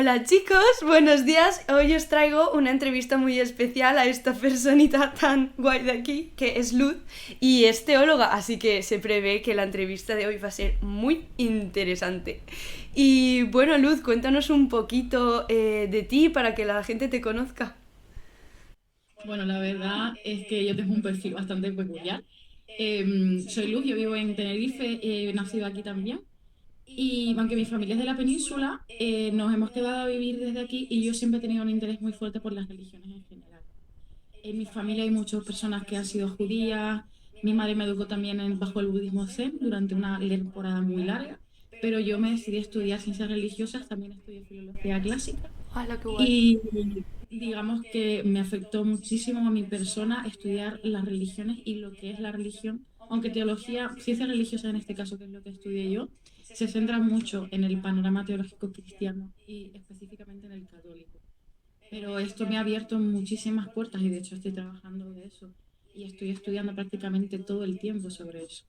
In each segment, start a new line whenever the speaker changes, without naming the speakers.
Hola chicos, buenos días. Hoy os traigo una entrevista muy especial a esta personita tan guay de aquí, que es Luz, y es teóloga, así que se prevé que la entrevista de hoy va a ser muy interesante. Y bueno, Luz, cuéntanos un poquito de ti para que la gente te conozca.
Bueno, la verdad es que yo tengo un perfil bastante peculiar. Soy Luz, yo vivo en Tenerife, he nacido aquí también. Y aunque mi familia es de la península, nos hemos quedado a vivir desde aquí y yo siempre he tenido un interés muy fuerte por las religiones en general. En mi familia hay muchas personas que han sido judías. Mi madre me educó también bajo el budismo zen durante una temporada muy larga, pero yo me decidí a estudiar ciencias religiosas, también estudié filología clásica
¡Hala, qué guay!
y digamos que me afectó muchísimo a mi persona estudiar las religiones y lo que es la religión, aunque teología, ciencias religiosas en este caso, que es lo que estudié yo, se centra mucho en el panorama teológico cristiano y específicamente en el católico. Pero esto me ha abierto muchísimas puertas y de hecho estoy trabajando de eso y estoy estudiando prácticamente todo el tiempo sobre eso.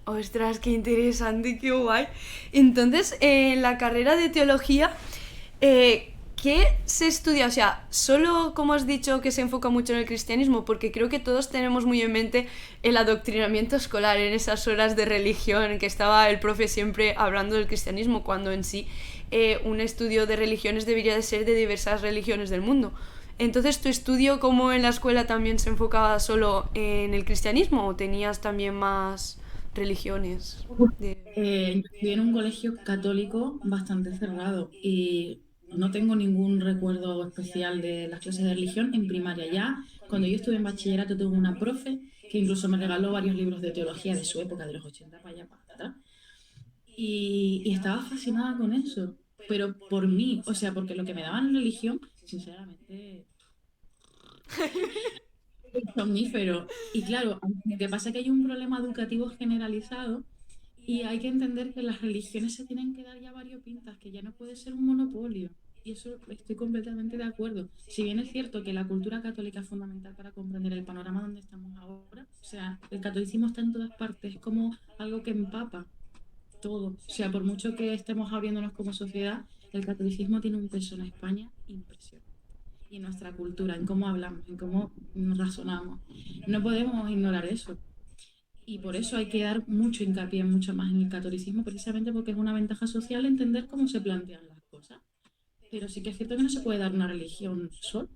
Ostras, qué interesante, qué guay. Entonces, en la carrera de teología, ¿qué se estudia? O sea, solo como has dicho que se enfoca mucho en el cristianismo, porque creo que todos tenemos muy en mente el adoctrinamiento escolar en esas horas de religión, que estaba el profe siempre hablando del cristianismo, cuando en sí un estudio de religiones debería de ser de diversas religiones del mundo. Entonces, ¿tu estudio como en la escuela también se enfocaba solo en el cristianismo o tenías también más religiones? De...
Yo estudié en un colegio católico bastante cerrado y no tengo ningún recuerdo especial de las clases de religión en primaria. Ya cuando yo estuve en bachillerato tuve una profe que incluso me regaló varios libros de teología de su época, de los 80 para allá para atrás, y estaba fascinada con eso, pero por mí, o sea, porque lo que me daban en religión, sinceramente, es somnífero. Y claro, lo que pasa es que hay un problema educativo generalizado. Y hay que entender que las religiones se tienen que dar ya variopintas, que ya no puede ser un monopolio. Y eso estoy completamente de acuerdo. Si bien es cierto que la cultura católica es fundamental para comprender el panorama donde estamos ahora, o sea, el catolicismo está en todas partes, es como algo que empapa todo. O sea, por mucho que estemos abriéndonos como sociedad, el catolicismo tiene un peso en España impresionante. Y en nuestra cultura, en cómo hablamos, en cómo razonamos. No podemos ignorar eso. Y por eso hay que dar mucho hincapié, mucho más en el catolicismo, precisamente porque es una ventaja social entender cómo se plantean las cosas. Pero sí que es cierto que no se puede dar una religión sola,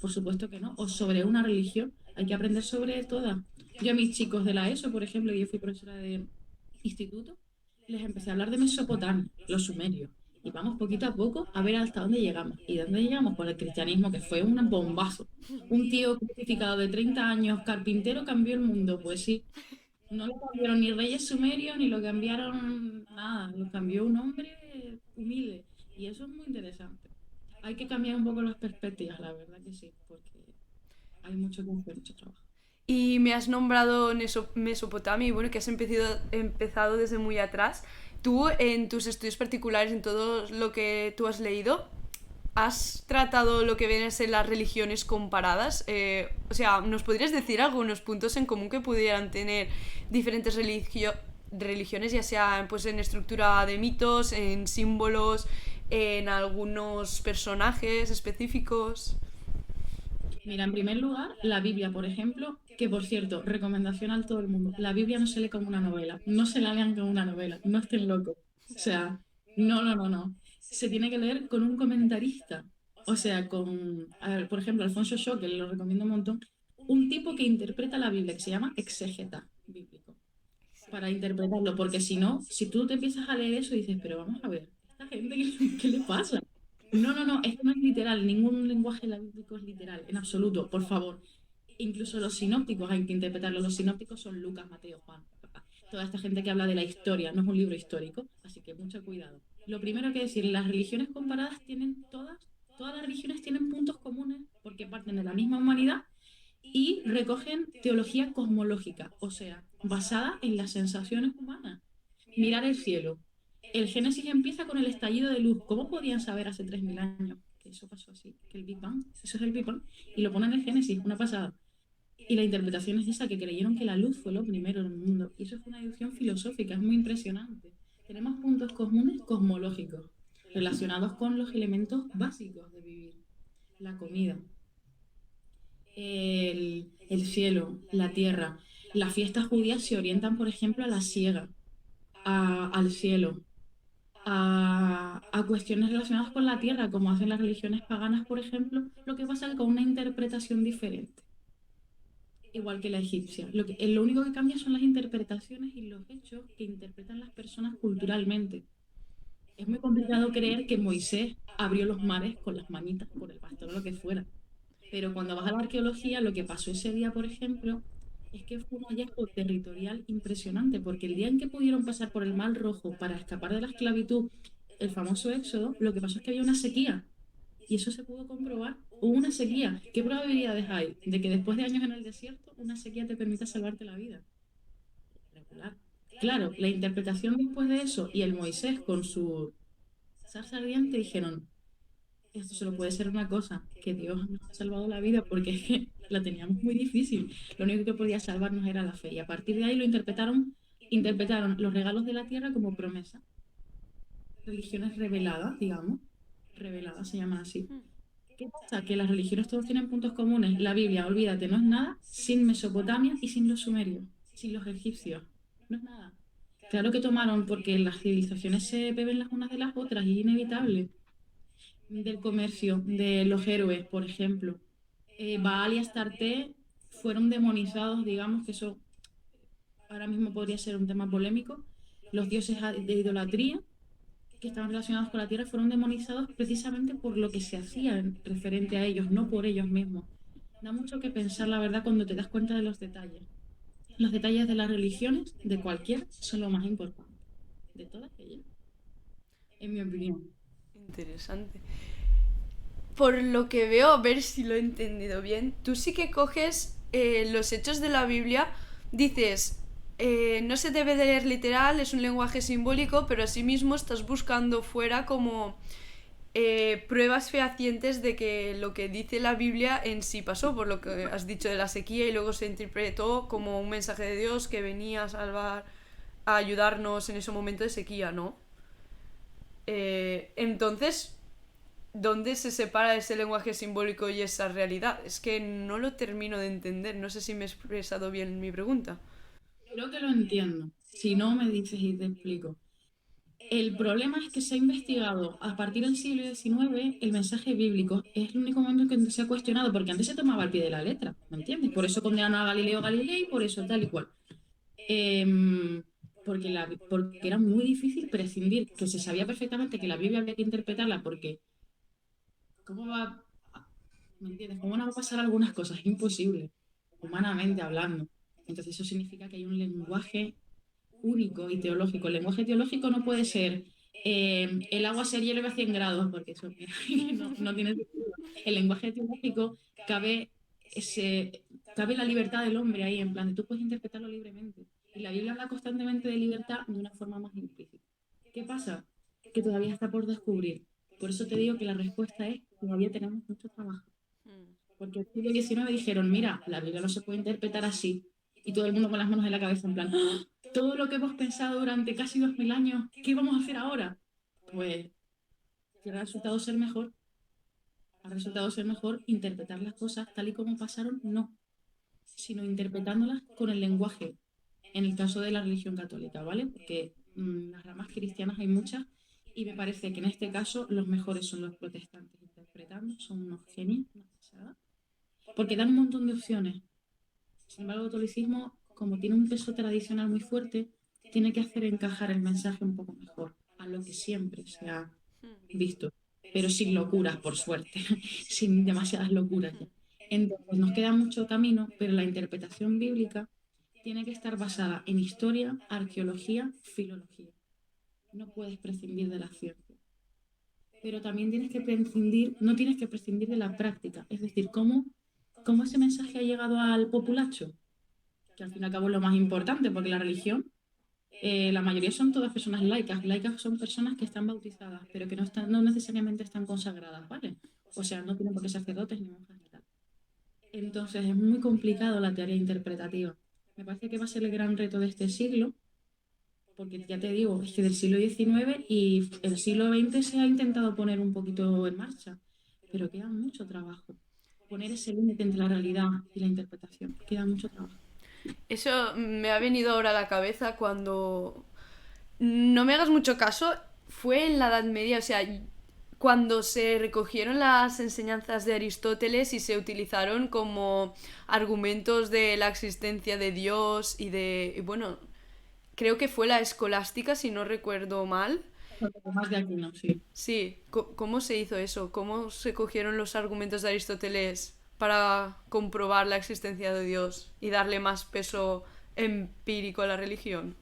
por supuesto que no, o sobre una religión, hay que aprender sobre todas. Yo a mis chicos de la ESO, por ejemplo, yo fui profesora de instituto, les empecé a hablar de Mesopotamia, los sumerios, y vamos poquito a poco a ver hasta dónde llegamos. ¿Y dónde llegamos? Por el cristianismo, que fue un bombazo. Un tío crucificado de 30 años, carpintero, cambió el mundo. Pues sí, no lo cambiaron ni reyes sumerios, ni lo cambiaron nada, lo cambió un hombre humilde. Y eso es muy interesante. Hay que cambiar un poco las perspectivas, la verdad que sí, porque hay mucho que hacer, mucho trabajo.
Y me has nombrado Mesopotamia y bueno, que has empezado desde muy atrás. Tú, en tus estudios particulares, en todo lo que tú has leído, ¿has tratado lo que vienen a ser las religiones comparadas? O sea, ¿nos podrías decir algunos puntos en común que pudieran tener diferentes religiones, ya sea pues, en estructura de mitos, en símbolos, en algunos personajes específicos?
Mira, en primer lugar, la Biblia, por ejemplo, que por cierto, recomendación a todo el mundo. La Biblia no se lee como una novela, no se la lean como una novela, no estén locos. O sea, no, no, no, no. Se tiene que leer con un comentarista. O sea, con, a ver, por ejemplo, Alfonso Shaw, que lo recomiendo un montón, un tipo que interpreta la Biblia, que se llama exégeta bíblico, para interpretarlo, porque si no, si tú te empiezas a leer eso y dices, pero vamos a ver, ¿esta gente qué le pasa? No, no, no, esto no es literal, ningún lenguaje bíblico es literal, en absoluto, por favor. Incluso los sinópticos hay que interpretarlos. Los sinópticos son Lucas, Mateo, Juan. Toda esta gente que habla de la historia, no es un libro histórico, así que mucho cuidado. Lo primero que decir, las religiones comparadas tienen todas las religiones tienen puntos comunes porque parten de la misma humanidad y recogen teología cosmológica, o sea, basada en las sensaciones humanas. Mirar el cielo. El Génesis empieza con el estallido de luz. ¿Cómo podían saber hace 3.000 años que eso pasó así? Que el Big Bang, eso es el Big Bang. Y lo ponen en el Génesis, una pasada. Y la interpretación es esa, que creyeron que la luz fue lo primero en el mundo. Y eso es una deducción filosófica, es muy impresionante. Tenemos puntos comunes cosmológicos. relacionados con los elementos básicos de vivir. La comida, el cielo, la tierra. Las fiestas judías se orientan, por ejemplo, a la siega, al cielo, a cuestiones relacionadas con la tierra, como hacen las religiones paganas, por ejemplo, lo que pasa es que con una interpretación diferente, igual que la egipcia. Lo único que cambia son las interpretaciones y los hechos que interpretan las personas culturalmente. Es muy complicado creer que Moisés abrió los mares con las manitas, con el bastón o lo que fuera. Pero cuando vas a la arqueología, lo que pasó ese día, por ejemplo, es que fue un hallazgo territorial impresionante, porque el día en que pudieron pasar por el Mar Rojo para escapar de la esclavitud, el famoso éxodo, lo que pasó es que había una sequía. Y eso se pudo comprobar. Hubo una sequía. ¿Qué probabilidades hay de que después de años en el desierto, una sequía te permita salvarte la vida? Regular. Claro, la interpretación después de eso y el Moisés con su zarza ardiente dijeron, esto solo puede ser una cosa, que Dios nos ha salvado la vida porque es que la teníamos muy difícil. Lo único que podía salvarnos era la fe. Y a partir de ahí interpretaron los regalos de la tierra como promesa. Religiones reveladas, digamos. Reveladas se llaman así. ¿Qué pasa? Que las religiones todos tienen puntos comunes. La Biblia, olvídate, no es nada sin Mesopotamia y sin los sumerios, sin los egipcios. No es nada. Claro que tomaron porque las civilizaciones se beben las unas de las otras y es inevitable. Del comercio, de los héroes, por ejemplo. Baal y Astarte fueron demonizados, digamos que eso ahora mismo podría ser un tema polémico. Los dioses de idolatría que estaban relacionados con la tierra fueron demonizados precisamente por lo que se hacía referente a ellos, no por ellos mismos. Da mucho que pensar, la verdad, cuando te das cuenta de los detalles. Los detalles de las religiones, de cualquiera, son lo más importante. De todas ellas, en mi opinión.
Interesante. Por lo que veo, a ver si lo he entendido bien, tú sí que coges los hechos de la Biblia, dices, no se debe de leer literal, es un lenguaje simbólico, pero asimismo estás buscando fuera como pruebas fehacientes de que lo que dice la Biblia en sí pasó, por lo que has dicho de la sequía, y luego se interpretó como un mensaje de Dios que venía a salvar, a ayudarnos en ese momento de sequía, ¿no? Entonces, ¿dónde se separa ese lenguaje simbólico y esa realidad? Es que no lo termino de entender, no sé si me he expresado bien mi pregunta.
Creo que lo entiendo. Si no, me dices y te explico. El problema es que se ha investigado a partir del siglo XIX el mensaje bíblico. Es el único momento en que se ha cuestionado, porque antes se tomaba al pie de la letra, ¿me entiendes? Por eso condenaron a Galileo Galilei, por eso tal y cual. Porque era muy difícil prescindir, que se sabía perfectamente que la Biblia había que interpretarla, porque ¿cómo va, ¿me entiendes? ¿Cómo van a pasar algunas cosas? Es imposible, humanamente hablando. Entonces eso significa que hay un lenguaje único y teológico. El lenguaje teológico no puede ser el agua se hierve a 100 grados, porque eso no tiene sentido. El lenguaje teológico cabe, ese, cabe la libertad del hombre ahí, en plan, de tú puedes interpretarlo libremente. Y la Biblia habla constantemente de libertad de una forma más implícita. ¿Qué pasa? Que todavía está por descubrir. Por eso te digo que la respuesta es, todavía tenemos mucho trabajo. Porque el siglo XIX dijeron, mira, la Biblia no se puede interpretar así. Y todo el mundo con las manos en la cabeza, en plan, ¡ah! Todo lo que hemos pensado durante casi 2000 años, ¿qué vamos a hacer ahora? Pues, que ha resultado ser mejor. Ha resultado ser mejor interpretar las cosas tal y como pasaron, no, sino interpretándolas con el lenguaje, en el caso de la religión católica, ¿vale? Porque las ramas cristianas hay muchas y me parece que en este caso los mejores son los protestantes interpretando, son unos genios, una pasada, porque dan un montón de opciones. Sin embargo, el catolicismo, como tiene un peso tradicional muy fuerte, tiene que hacer encajar el mensaje un poco mejor a lo que siempre se ha visto, pero sin locuras, por suerte, sin demasiadas locuras ya. Entonces, nos queda mucho camino, pero la interpretación bíblica tiene que estar basada en historia, arqueología, filología. No puedes prescindir de la ciencia. Pero también tienes que prescindir, no tienes que prescindir de la práctica, es decir, cómo ese mensaje ha llegado al populacho, que al fin y al cabo es lo más importante, porque la religión, la mayoría son todas personas laicas. Laicas son personas que están bautizadas, pero que no necesariamente están consagradas, ¿vale? O sea, no tienen por qué ser sacerdotes ni monjas ni tal. Entonces es muy complicado la teoría interpretativa. Me parece que va a ser el gran reto de este siglo, porque ya te digo, es que del siglo XIX y el siglo XX se ha intentado poner un poquito en marcha, pero queda mucho trabajo. Poner ese límite entre la realidad y la interpretación, queda mucho trabajo.
Eso me ha venido ahora a la cabeza cuando... No me hagas mucho caso, fue en la Edad Media, o sea, cuando se recogieron las enseñanzas de Aristóteles y se utilizaron como argumentos de la existencia de Dios y de... y bueno, creo que fue la escolástica, si no recuerdo mal.
Santo Tomás de Aquino, sí.
Sí, ¿cómo se hizo eso? ¿Cómo se cogieron los argumentos de Aristóteles para comprobar la existencia de Dios y darle más peso empírico a la religión?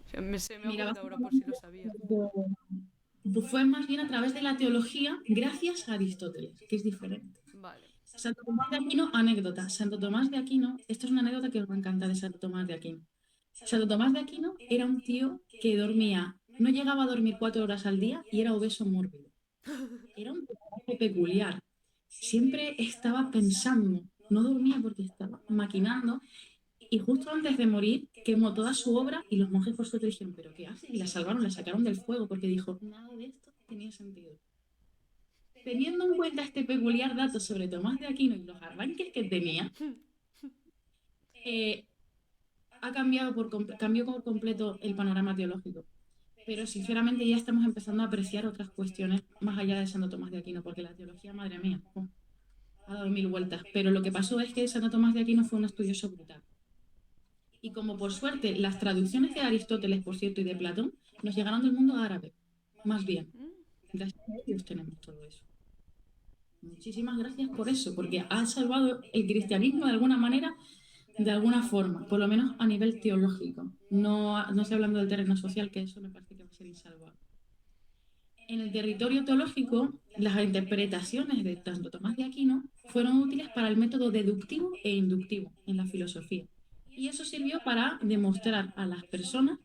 O sea, se me
Mira,
ocurre ahora por si lo
básicamente
sabía.
fue más bien a través de la teología gracias a Aristóteles, que es diferente.
Vale.
Santo Tomás de Aquino, anécdota. Santo Tomás de Aquino, esto es una anécdota que os va a encantar de Santo Tomás de Aquino. Santo Tomás de Aquino era un tío que dormía, no llegaba a dormir 4 horas al día y era obeso mórbido. Era un personaje peculiar. Siempre estaba pensando, no dormía porque estaba maquinando y justo antes de morir quemó toda su obra y los monjes por suerte dijeron, ¿pero qué hace? Y la salvaron, la sacaron del fuego porque dijo, nada de esto tenía sentido. Teniendo en cuenta este peculiar dato sobre Tomás de Aquino y los arranques que tenía, eh, cambió por completo el panorama teológico. Pero sinceramente ya estamos empezando a apreciar otras cuestiones más allá de Santo Tomás de Aquino, porque la teología, madre mía, ha dado mil vueltas. Pero lo que pasó es que Santo Tomás de Aquino fue un estudioso brutal. Y como por suerte las traducciones de Aristóteles, por cierto, y de Platón, nos llegaron del mundo árabe, más bien. Gracias a ellos tenemos todo eso. Muchísimas gracias por eso, porque ha salvado el cristianismo de alguna manera, de alguna forma, por lo menos a nivel teológico. No estoy hablando del terreno social, que eso me parece que va a ser insalvable. En el territorio teológico, las interpretaciones de Santo Tomás de Aquino fueron útiles para el método deductivo e inductivo en la filosofía. Y eso sirvió para demostrar a las personas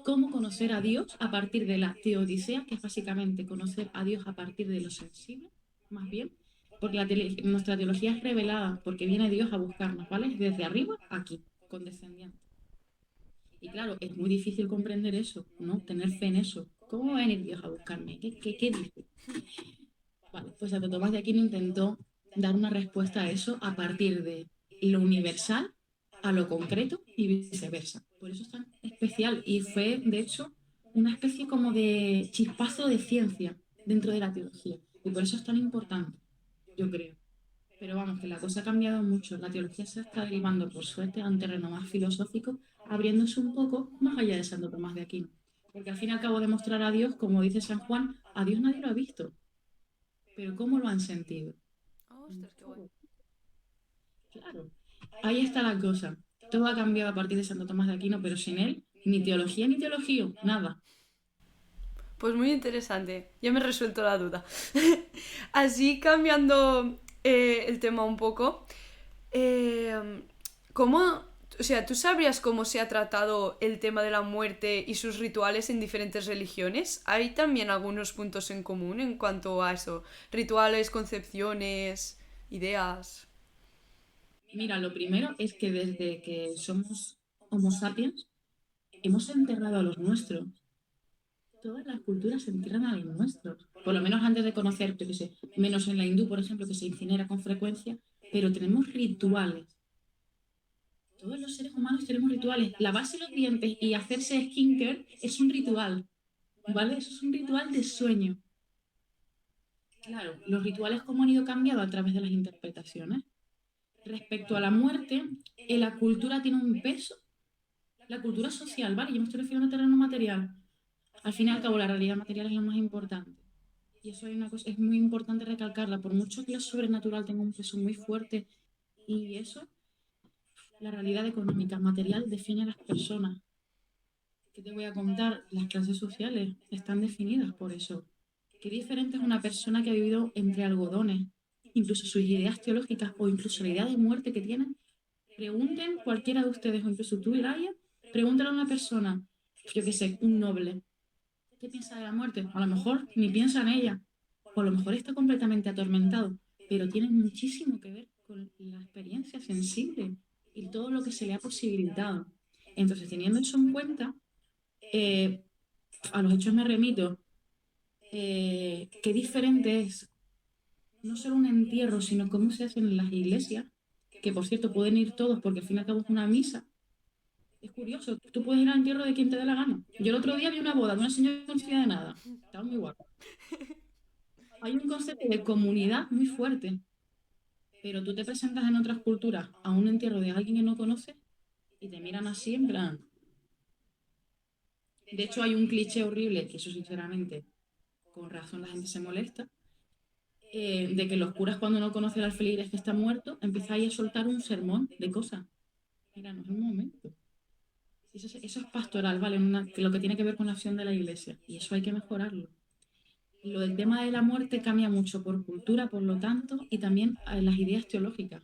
cómo conocer a Dios a partir de la teodicea, que es básicamente conocer a Dios a partir de lo sensible, más bien, porque nuestra teología es revelada, porque viene Dios a buscarnos, ¿vale? Desde arriba, aquí, condescendiente. Y claro, es muy difícil comprender eso, ¿no? Tener fe en eso. ¿Cómo va a venir Dios a buscarme? ¿Qué dice? Vale, pues Santo Tomás de Aquino intentó dar una respuesta a eso a partir de lo universal a lo concreto y viceversa. Por eso es tan especial y fue, de hecho, una especie como de chispazo de ciencia dentro de la teología. Y por eso es tan importante, yo creo. Pero vamos, que la cosa ha cambiado mucho. La teología se está derivando, por suerte, a un terreno más filosófico, abriéndose un poco más allá de Santo Tomás de Aquino. Porque al fin y al cabo demostrar a Dios, como dice San Juan, a Dios nadie lo ha visto. Pero ¿cómo lo han sentido?
Ostras, qué guay.
Claro. Ahí está la cosa. Todo ha cambiado a partir de Santo Tomás de Aquino, pero sin él, ni teología ni teología, nada.
Pues muy interesante. Ya me he resuelto la duda. Así cambiando el tema un poco. ¿Cómo, o sea, tú sabrías cómo se ha tratado el tema de la muerte y sus rituales en diferentes religiones? ¿Hay también algunos puntos en común en cuanto a eso? Rituales, concepciones, ideas.
Mira, lo primero es que desde que somos Homo sapiens, hemos enterrado a los nuestros. Todas las culturas se entierran a los nuestros. Por lo menos antes de conocer, yo qué sé, menos en la hindú, por ejemplo, que se incinera con frecuencia, pero tenemos rituales. Todos los seres humanos tenemos rituales. Lavarse los dientes y hacerse skincare es un ritual, ¿vale? Eso es un ritual de sueño. Claro, los rituales cómo han ido cambiando a través de las interpretaciones. Respecto a la muerte, la cultura tiene un peso, la cultura social, ¿vale? Yo me estoy refiriendo a terreno material. Al fin y al cabo, la realidad material es lo más importante. Y eso hay una cosa, es muy importante recalcarla, por mucho que lo sobrenatural tenga un peso muy fuerte y eso, la realidad económica, material, define a las personas. ¿Qué te voy a contar? Las clases sociales están definidas por eso. Qué diferente es una persona que ha vivido entre algodones, incluso sus ideas teológicas o incluso la idea de muerte que tienen. Pregunten cualquiera de ustedes, o incluso tú, Iraya, pregúntale a una persona, yo qué sé, un noble, ¿qué piensa de la muerte? A lo mejor ni piensa en ella, o a lo mejor está completamente atormentado, pero tiene muchísimo que ver con la experiencia sensible y todo lo que se le ha posibilitado. Entonces, teniendo eso en cuenta, Eh, a los hechos me remito. Qué diferente es no solo un entierro, sino cómo se hace en las iglesias, que por cierto pueden ir todos porque al fin y al cabo es una misa. Es curioso, tú puedes ir al entierro de quien te dé la gana. Yo el otro día vi una boda de una señora que no sabía de nada. Estaba muy guapa. Hay un concepto de comunidad muy fuerte, pero tú te presentas en otras culturas a un entierro de alguien que no conoces y te miran así en plan. De hecho, hay un cliché horrible, que eso sinceramente, con razón la gente se molesta, de que los curas cuando no conocen al feligres que está muerto, empezáis a soltar un sermón de cosas. Mira, no es un momento. Eso es pastoral, ¿vale? Lo que tiene que ver con la acción de la iglesia. Y eso hay que mejorarlo. Lo del tema de la muerte cambia mucho por cultura, por lo tanto, y también las ideas teológicas.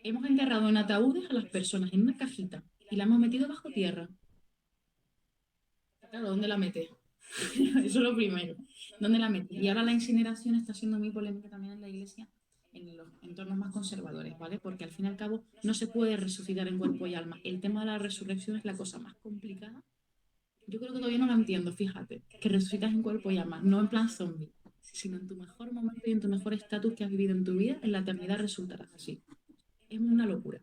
Hemos enterrado en ataúdes a las personas en una cajita y la hemos metido bajo tierra. Claro, ¿dónde la metes? Eso es lo primero. ¿Dónde la metes? Y ahora la incineración está siendo muy polémica también en la iglesia, en los entornos más conservadores, ¿vale? Porque al fin y al cabo no se puede resucitar en cuerpo y alma. El tema de la resurrección es la cosa más complicada. Yo creo que todavía no la entiendo, fíjate, que resucitas en cuerpo y alma, no en plan zombie, sino en tu mejor momento y en tu mejor estatus que has vivido en tu vida, en la eternidad resultarás así. Es una locura.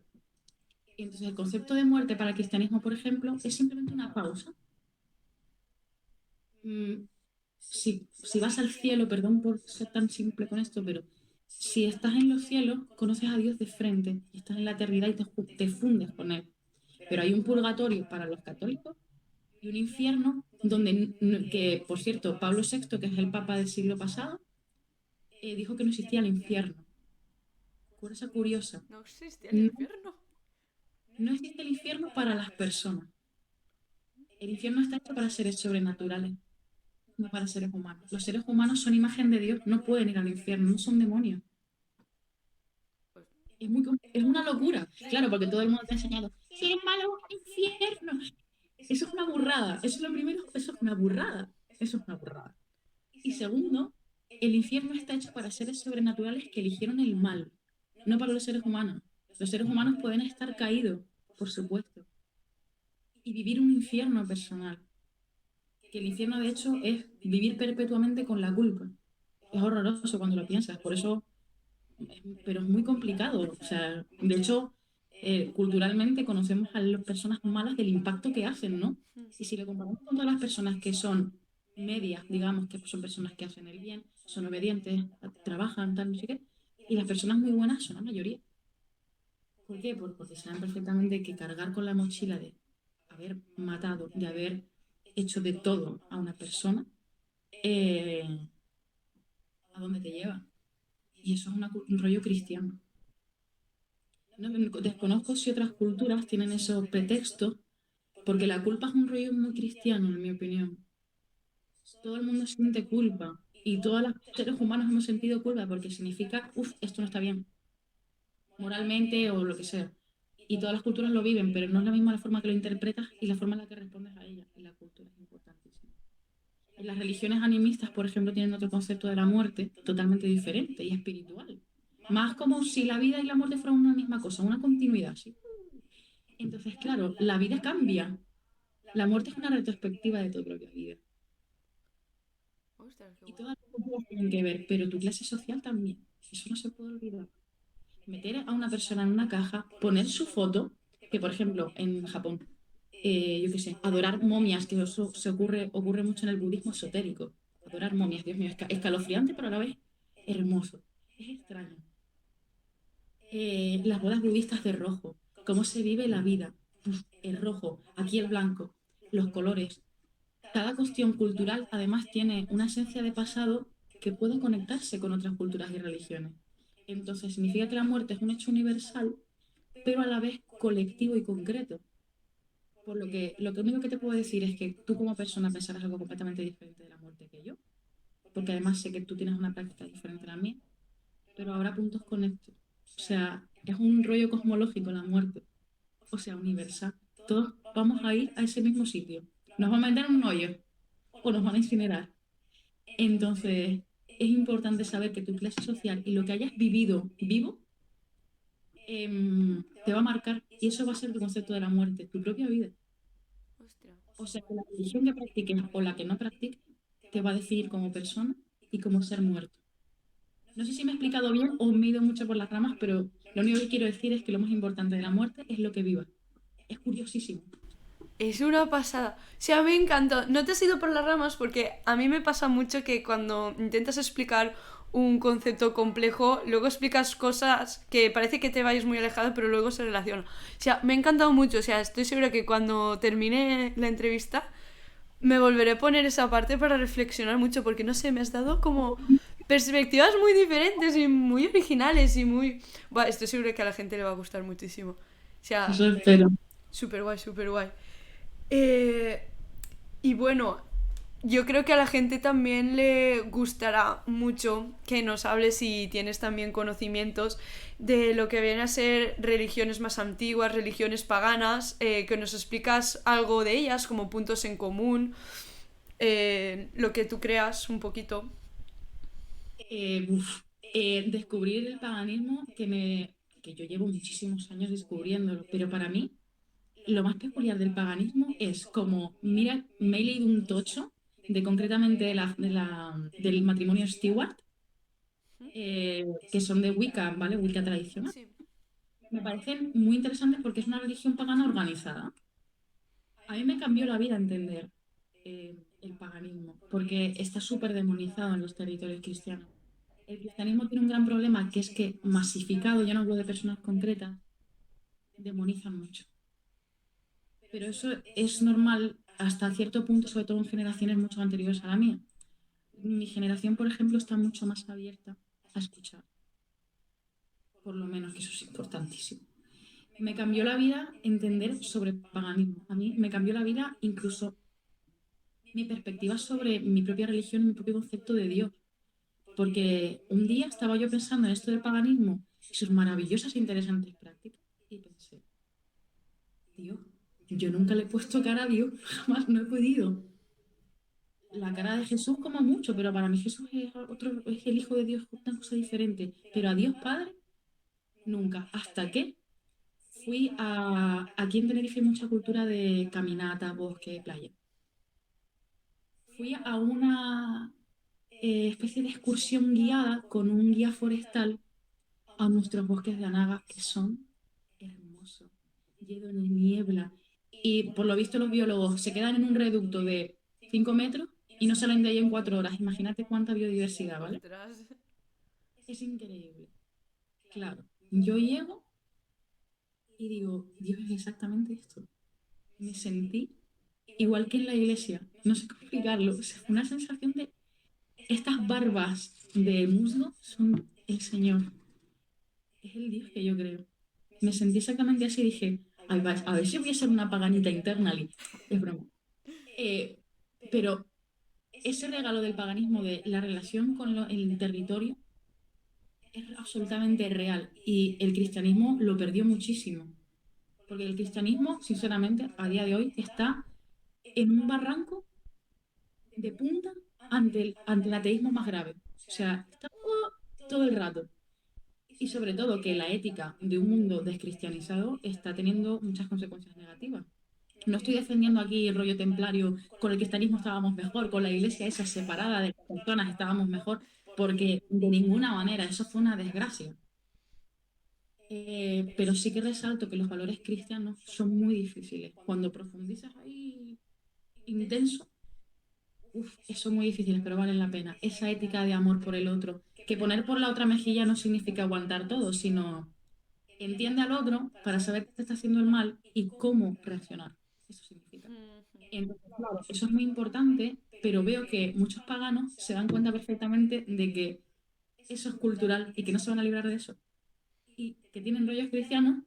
Y entonces el concepto de muerte para el cristianismo, por ejemplo, es simplemente una pausa. Mm, si vas al cielo, perdón por ser tan simple con esto, pero si estás en los cielos, conoces a Dios de frente y estás en la eternidad y te fundes con Él. Pero hay un purgatorio para los católicos y un infierno donde, que por cierto, Pablo VI, que es el papa del siglo pasado, dijo que no existía el infierno. Cosa curiosa.
No existe el
No,
infierno.
no existe el infierno para las personas. El infierno está hecho para seres sobrenaturales, no para seres humanos. Los seres humanos son imagen de Dios, no pueden ir al infierno, no son demonios.
Pues,
Es una locura. Claro, porque todo el mundo te ha enseñado, si eres malo, infierno. Eso es una burrada. Eso es lo primero, eso es una burrada. Eso es una burrada. Y segundo, el infierno está hecho para seres sobrenaturales que eligieron el mal, no para los seres humanos. Los seres humanos pueden estar caídos, por supuesto, y vivir un infierno personal. Que el infierno, de hecho, es vivir perpetuamente con la culpa. Es horroroso cuando lo piensas, por eso, pero es muy complicado. O sea, de hecho, culturalmente conocemos a las personas malas del impacto que hacen, ¿no? Y si lo comparamos con todas las personas que son medias, digamos, que son personas que hacen el bien, son obedientes, trabajan, tal, no sé qué, y las personas muy buenas son la mayoría. ¿Por qué? Porque saben perfectamente que cargar con la mochila de haber matado, de haber hecho de todo a una persona, eh, ¿a dónde te lleva? Y eso es un rollo cristiano. Desconozco si otras culturas tienen esos pretextos, porque la culpa es un rollo muy cristiano, en mi opinión. Todo el mundo siente culpa y todos los seres humanos hemos sentido culpa porque significa, uff, esto no está bien, moralmente o lo que sea. Y todas las culturas lo viven, pero no es la misma la forma que lo interpretas y la forma en la que respondes a ella. Y la cultura es importantísima. Y las religiones animistas, por ejemplo, tienen otro concepto de la muerte totalmente diferente y espiritual. Más como si la vida y la muerte fueran una misma cosa, una continuidad, ¿sí? Entonces, claro, la vida cambia. La muerte es una retrospectiva de tu propia vida.
ostras, qué
Y
guay.
todas las culturas tienen que ver, pero tu clase social también. Eso no se puede olvidar. Meter a una persona en una caja, poner su foto, que por ejemplo en Japón, yo qué sé, adorar momias, que eso ocurre mucho en el budismo esotérico. Adorar momias, Dios mío, escalofriante, pero a la vez hermoso. Es extraño. Las bodas budistas de rojo, cómo se vive la vida. Uf, el rojo, aquí el blanco, los colores. Cada cuestión cultural además tiene una esencia de pasado que puede conectarse con otras culturas y religiones. Entonces significa que la muerte es un hecho universal, pero a la vez colectivo y concreto. Por lo que único que te puedo decir es que tú como persona pensarás algo completamente diferente de la muerte que yo, porque además sé que tú tienes una práctica diferente a la mía, pero habrá puntos conectos. O sea, es un rollo cosmológico la muerte, o sea, universal. Todos vamos a ir a ese mismo sitio. Nos vamos a meter en un hoyo o nos van a incinerar. Entonces, es importante saber que tu clase social y lo que hayas vivido vivo te va a marcar y eso va a ser tu concepto de la muerte, tu propia vida.
Ostras.
O sea, que la religión que practiques o la que no practiques te va a definir como persona y como ser muerto. No sé si me he explicado bien o me he ido mucho por las ramas, pero lo único que quiero decir es que lo más importante de la muerte es lo que viva. Es curiosísimo.
Es una pasada. O sea, me encantó. No te has ido por las ramas porque a mí me pasa mucho que cuando intentas explicar un concepto complejo, luego explicas cosas que parece que te vayas muy alejado, pero luego se relaciona. O sea, me ha encantado mucho. O sea, estoy segura que cuando termine la entrevista me volveré a poner esa parte para reflexionar mucho porque no sé, me has dado como perspectivas muy diferentes y muy originales y muy... Buah, estoy segura que a la gente le va a gustar muchísimo. O sea,
Eso espero.
súper guay, súper guay. Eh, y bueno, yo creo que a la gente también le gustará mucho que nos hables si tienes también conocimientos de lo que vienen a ser religiones más antiguas, religiones paganas, que nos explicas algo de ellas como puntos en común, lo que tú creas un poquito.
Descubrir el paganismo que yo llevo muchísimos años descubriéndolo, pero para mí lo más peculiar del paganismo es como, mira, me he leído un tocho de concretamente del matrimonio Stewart, que son de Wicca, ¿vale? Wicca tradicional.
Sí.
Me parecen muy interesantes porque es una religión pagana organizada. A mí me cambió la vida entender el paganismo, porque está súper demonizado en los territorios cristianos. El cristianismo tiene un gran problema, que es que masificado, yo no hablo de personas concretas, demonizan mucho. Pero eso es normal hasta cierto punto, sobre todo en generaciones mucho anteriores a la mía. Mi generación, por ejemplo, está mucho más abierta a escuchar, por lo menos que eso es importantísimo. Me cambió la vida entender sobre paganismo. A mí me cambió la vida incluso mi perspectiva sobre mi propia religión y mi propio concepto de Dios. Porque un día estaba yo pensando en esto del paganismo y sus maravillosas e interesantes prácticas y pensé, Dios, yo nunca le he puesto cara a Dios, jamás no he podido. La cara de Jesús como mucho, pero para mí Jesús es el Hijo de Dios, es una cosa diferente. Pero a Dios Padre, nunca. Hasta que aquí en Tenerife hay mucha cultura de caminata, bosque, playa. Fui a una especie de excursión guiada con un guía forestal a nuestros bosques de Anaga, que son hermosos, llenos de niebla. Y por lo visto los biólogos se quedan en un reducto de 5 metros y no salen de ahí en 4 horas. Imagínate cuánta biodiversidad, ¿vale?
Ostras.
Es increíble. Claro, yo llego y digo, Dios, es exactamente esto. Me sentí igual que en la iglesia. No sé cómo explicarlo. O sea, fue una sensación de estas barbas de musgo son el Señor. Es el Dios que yo creo. Me sentí exactamente así y dije, ay, a ver si voy a ser una paganita interna. Es broma. Eh, pero ese regalo del paganismo, de la relación con el territorio, es absolutamente real. Y el cristianismo lo perdió muchísimo. Porque el cristianismo, sinceramente, a día de hoy está en un barranco de punta ante el ateísmo más grave. O sea, está todo el rato. Y sobre todo que la ética de un mundo descristianizado está teniendo muchas consecuencias negativas. No estoy defendiendo aquí el rollo templario, con el cristianismo estábamos mejor, con la iglesia esa separada de las personas estábamos mejor, porque de ninguna manera eso fue una desgracia. Pero sí que resalto que los valores cristianos son muy difíciles. Cuando profundizas ahí intenso, eso es muy difícil, pero valen la pena. Esa ética de amor por el otro, que poner por la otra mejilla no significa aguantar todo, sino entiende al otro para saber qué te está haciendo el mal y cómo reaccionar. Eso significa. Entonces, claro, eso es muy importante, pero veo que muchos paganos se dan cuenta perfectamente de que eso es cultural y que no se van a librar de eso. Y que tienen rollos cristianos,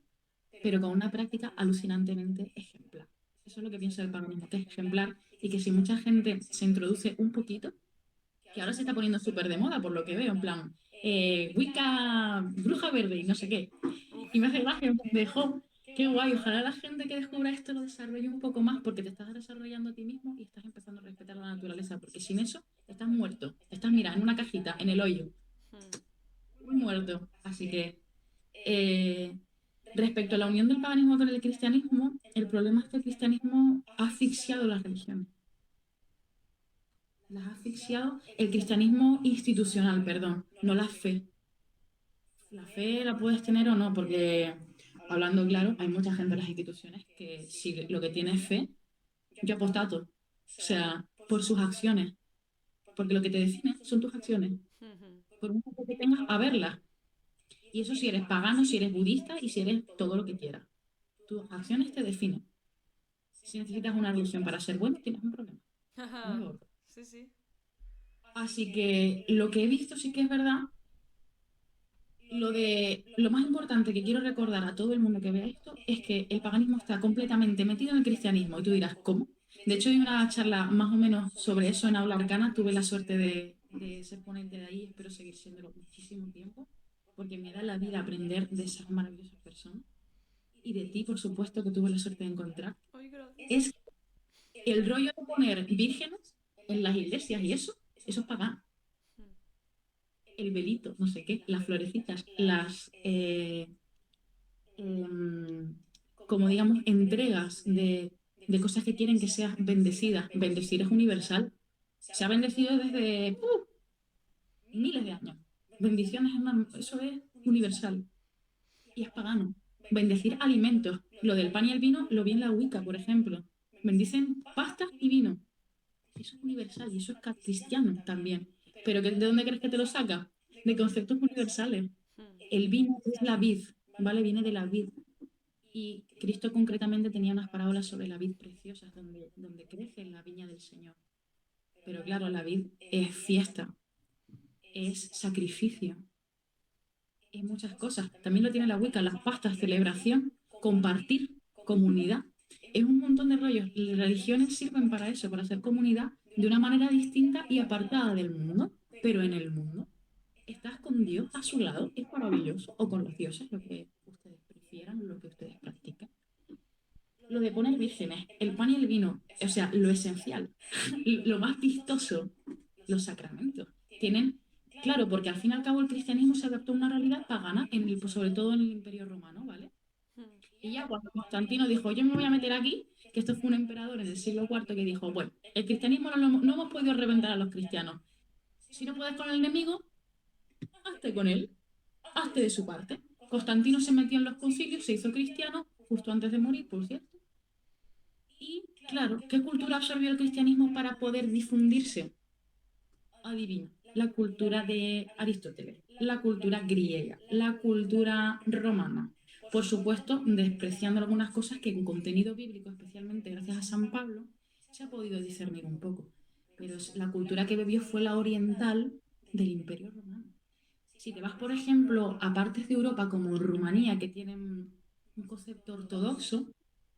pero con una práctica alucinantemente ejemplar. Eso es lo que pienso del paganismo, que es ejemplar y que si mucha gente se introduce un poquito, que ahora se está poniendo súper de moda por lo que veo, en plan, Wicca, bruja verde y no sé qué. Y me hace gracia, me dejó, qué guay, ojalá la gente que descubra esto lo desarrolle un poco más porque te estás desarrollando a ti mismo y estás empezando a respetar la naturaleza, porque sin eso estás muerto, estás, mira, en una cajita, en el hoyo, muy muerto. Así que Respecto a la unión del paganismo con el cristianismo, el problema es que el cristianismo ha asfixiado las religiones. Las ha asfixiado el cristianismo institucional, perdón, no la fe. La fe la puedes tener o no, porque hablando claro, hay mucha gente en las instituciones que si lo que tiene es fe, yo apostato. O sea, por sus acciones, porque lo que te define son tus acciones. Por mucho que tengas a verlas. Y eso si eres pagano, si eres budista y si eres todo lo que quieras. Tus acciones te definen. Si necesitas una religión para ser bueno, tienes un problema. Muy gordo.
Sí, sí.
Así que lo que he visto sí que es verdad. Lo más importante que quiero recordar a todo el mundo que vea esto es que el paganismo está completamente metido en el cristianismo. Y tú dirás, ¿cómo? De hecho, hay una charla más o menos sobre eso en Aula Arcana. Tuve la suerte de ser ponente de ahí, espero seguir siéndolo muchísimo tiempo, porque me da la vida aprender de esas maravillosas personas. Y de ti, por supuesto, que tuve la suerte de encontrar.
Ay, gracias.
Es el rollo de poner vírgenes en las iglesias y eso es pagano. El velito, no sé qué, las florecitas, em, como digamos, entregas de cosas que quieren que seas bendecida. Bendecir es universal. Se ha bendecido desde miles de años. Bendiciones, eso es universal. Y es pagano. Bendecir alimentos. Lo del pan y el vino lo vi en la Wicca, por ejemplo. Bendicen pasta y vino. Eso es universal y eso es cristiano también. Pero ¿de dónde crees que te lo saca? De conceptos universales. El vino es la vid, ¿vale? Viene de la vid. Y Cristo concretamente tenía unas parábolas sobre la vid preciosas, donde crece la viña del Señor. Pero claro, la vid es fiesta, es sacrificio, es muchas cosas. También lo tiene la Wicca, las pastas, celebración, compartir, comunidad. Es un montón de rollos. Las religiones sirven para eso, para hacer comunidad de una manera distinta y apartada del mundo, pero en el mundo. Estás con Dios a su lado, es maravilloso, o con los dioses, lo que ustedes prefieran, lo que ustedes practican. Lo de poner vírgenes, el pan y el vino, o sea, lo esencial, lo más vistoso, los sacramentos. Tienen, claro, porque al fin y al cabo el cristianismo se adaptó a una realidad pagana, pues, sobre todo en el Imperio Romano, ¿vale? Y ya cuando Constantino dijo, yo me voy a meter aquí, que esto fue un emperador en el siglo IV que dijo, bueno, el cristianismo no hemos podido reventar a los cristianos. Si no puedes con el enemigo, hazte con él, hazte de su parte. Constantino se metió en los concilios, se hizo cristiano, justo antes de morir, por cierto. Y claro, ¿qué cultura absorbió el cristianismo para poder difundirse? Adivina, la cultura de Aristóteles, la cultura griega, la cultura romana. Por supuesto, despreciando algunas cosas que en contenido bíblico, especialmente gracias a San Pablo, se ha podido discernir un poco. Pero la cultura que bebió fue la oriental del Imperio Romano. Si te vas, por ejemplo, a partes de Europa como Rumanía, que tienen un concepto ortodoxo,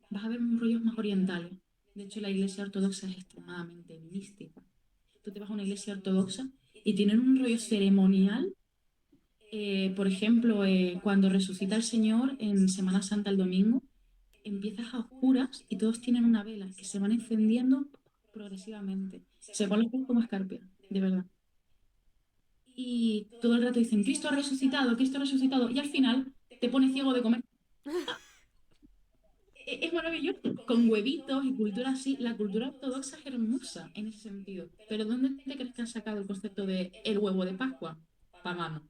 vas a ver rollos más orientales. De hecho, la iglesia ortodoxa es extremadamente mística. Tú te vas a una iglesia ortodoxa y tienen un rollo ceremonial. Por ejemplo, cuando resucita el Señor en Semana Santa el domingo, empiezas a oscuras y todos tienen una vela que se van encendiendo progresivamente. Se ponen como escarpia, de verdad. Y todo el rato dicen, Cristo ha resucitado, Cristo ha resucitado. Y al final te pone ciego de comer. Es maravilloso, con huevitos y cultura así. La cultura ortodoxa es hermosa en ese sentido. Pero ¿dónde te crees que han sacado el concepto de el huevo de Pascua? Pagano.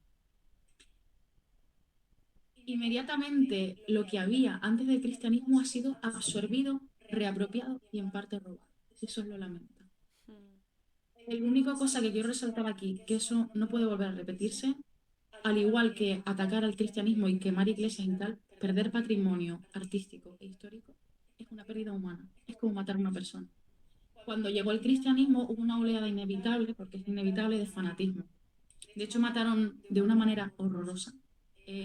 Inmediatamente lo que había antes del cristianismo ha sido absorbido, reapropiado y en parte robado. Eso es lo lamento. La única cosa que quiero resaltar aquí, que eso no puede volver a repetirse, al igual que atacar al cristianismo y quemar iglesias y tal, perder patrimonio artístico e histórico es una pérdida humana, es como matar a una persona. Cuando llegó el cristianismo hubo una oleada inevitable, porque es inevitable, de fanatismo. De hecho, mataron de una manera horrorosa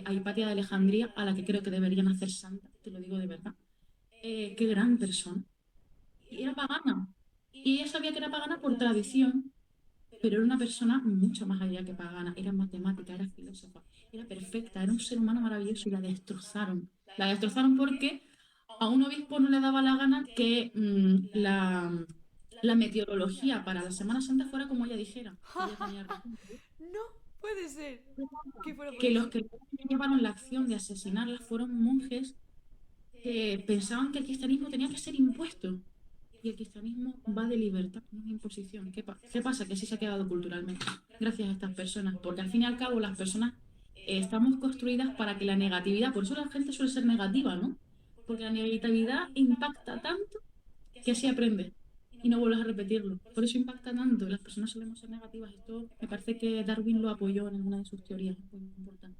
a Hipatia de Alejandría, a la que creo que deberían hacer santa, te lo digo de verdad. Qué gran persona. Y era pagana. Y ella sabía que era pagana por tradición, pero era una persona mucho más allá que pagana. Era matemática, era filósofa, era perfecta, era un ser humano maravilloso y la destrozaron. La destrozaron porque a un obispo no le daba la gana que la meteorología para la Semana Santa fuera como ella dijera. Ella tenía razón.
No Puede ser. Que fuera por
Que los
eso.
que llevaron la acción de asesinarla fueron monjes que pensaban que el cristianismo tenía que ser impuesto. Y el cristianismo va de libertad, no de imposición. ¿Qué pasa? Que así se ha quedado culturalmente, gracias a estas personas. Porque al fin y al cabo las personas estamos construidas para que la negatividad, por eso la gente suele ser negativa, ¿no? Porque la negatividad impacta tanto que así aprendes y no vuelves a repetirlo. Por eso impacta tanto. Las personas solemos ser negativas. Esto me parece que Darwin lo apoyó en alguna de sus teorías, muy importante.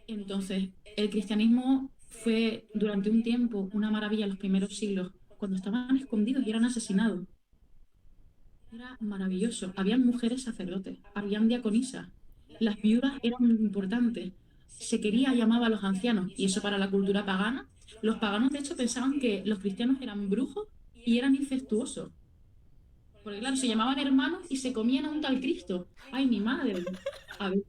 Entonces, el cristianismo fue durante un tiempo una maravilla en los primeros siglos, cuando estaban escondidos y eran asesinados. Era maravilloso. Habían mujeres sacerdotes, habían diaconisas, las viudas eran importantes. Se quería, llamaba a los ancianos, y eso para la cultura pagana. Los paganos, de hecho, pensaban que los cristianos eran brujos y eran incestuosos. Porque claro, se llamaban hermanos y se comían a un tal Cristo. Ay, mi madre. A ver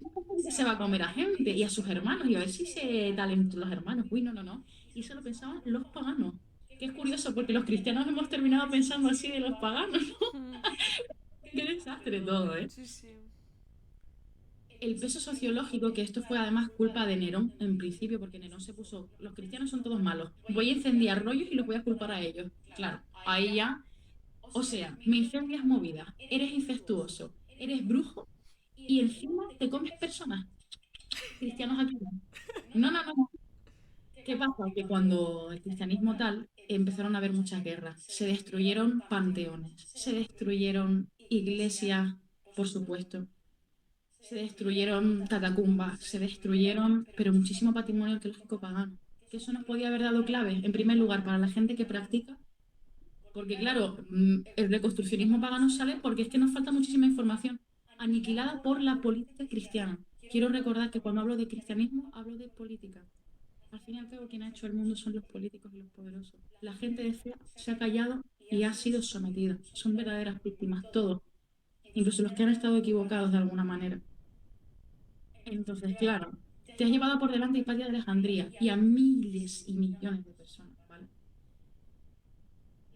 si se va a comer a gente y a sus hermanos y a ver si se tal entre los hermanos. Uy, no, no, no. Y eso lo pensaban los paganos. Que es curioso porque los cristianos hemos terminado pensando así de los paganos.
Mm,
Qué desastre todo, ¿eh?
sí, sí.
El peso sociológico, que esto fue además culpa de Nerón en principio, porque Nerón se puso, los cristianos son todos malos, voy a incendiar rollos y los voy a culpar a ellos. Claro, ahí ya, o sea, me incendias movida, eres incestuoso, eres brujo y encima te comes personas. Cristianos aquí. No, no, no, no. ¿Qué pasa? Que cuando el cristianismo tal, empezaron a haber muchas guerras. Se destruyeron panteones, se destruyeron iglesias, por supuesto, se destruyeron catacumbas, se destruyeron, pero muchísimo patrimonio arqueológico pagano. Que eso nos podía haber dado clave, en primer lugar, para la gente que practica, porque claro, el reconstruccionismo pagano sale porque es que nos falta muchísima información, aniquilada por la política cristiana. Quiero recordar que cuando hablo de cristianismo, hablo de política. Al fin y al cabo, quien ha hecho el mundo son los políticos y los poderosos. La gente de fe se ha callado y ha sido sometida. Son verdaderas víctimas, todos, incluso los que han estado equivocados de alguna manera. Entonces, claro, te has llevado por delante a Hipatia de Alejandría y a miles y millones de personas, ¿vale?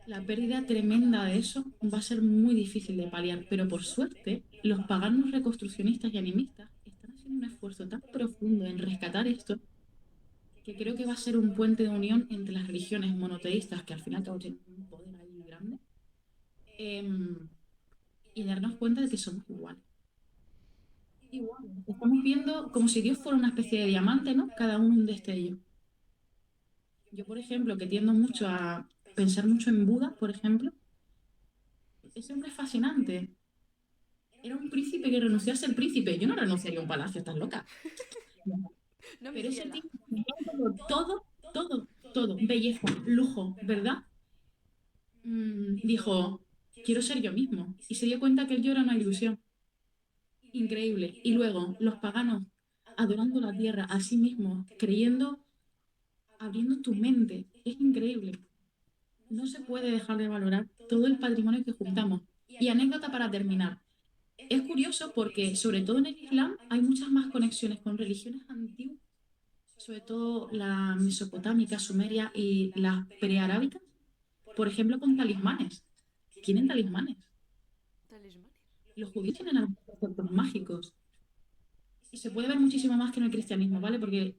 La pérdida tremenda de eso va a ser muy difícil de paliar, pero por suerte, los paganos reconstruccionistas y animistas están haciendo un esfuerzo tan profundo en rescatar esto que creo que va a ser un puente de unión entre las religiones monoteístas, que al final tienen un poder ahí grande, y darnos cuenta de que somos iguales. Igual. Estamos viendo como si Dios fuera una especie de diamante, ¿no? Cada uno un destello. Yo, por ejemplo, que tiendo mucho a pensar mucho en Buda, por ejemplo, ese hombre es fascinante. Era un príncipe que renunció a ser príncipe. Yo no renunciaría a un palacio, estás loca.
No, mi
Pero ese
ciela.
tipo, todo, todo, todo, belleza, lujo, ¿verdad? Dijo, quiero ser yo mismo. Y se dio cuenta que el yo era una ilusión. Increíble. Y luego, los paganos adorando la tierra a sí mismos, creyendo, abriendo tu mente. Es increíble. No se puede dejar de valorar todo el patrimonio que juntamos. Y anécdota para terminar. Es curioso porque, sobre todo en el Islam, hay muchas más conexiones con religiones antiguas, sobre todo la mesopotámica, sumeria y las prearábicas, por ejemplo, con talismanes. Tienen talismanes.
Talismanes.
Los judíos tienen algunos conceptos mágicos. Y se puede ver muchísimo más que en el cristianismo, ¿vale? Porque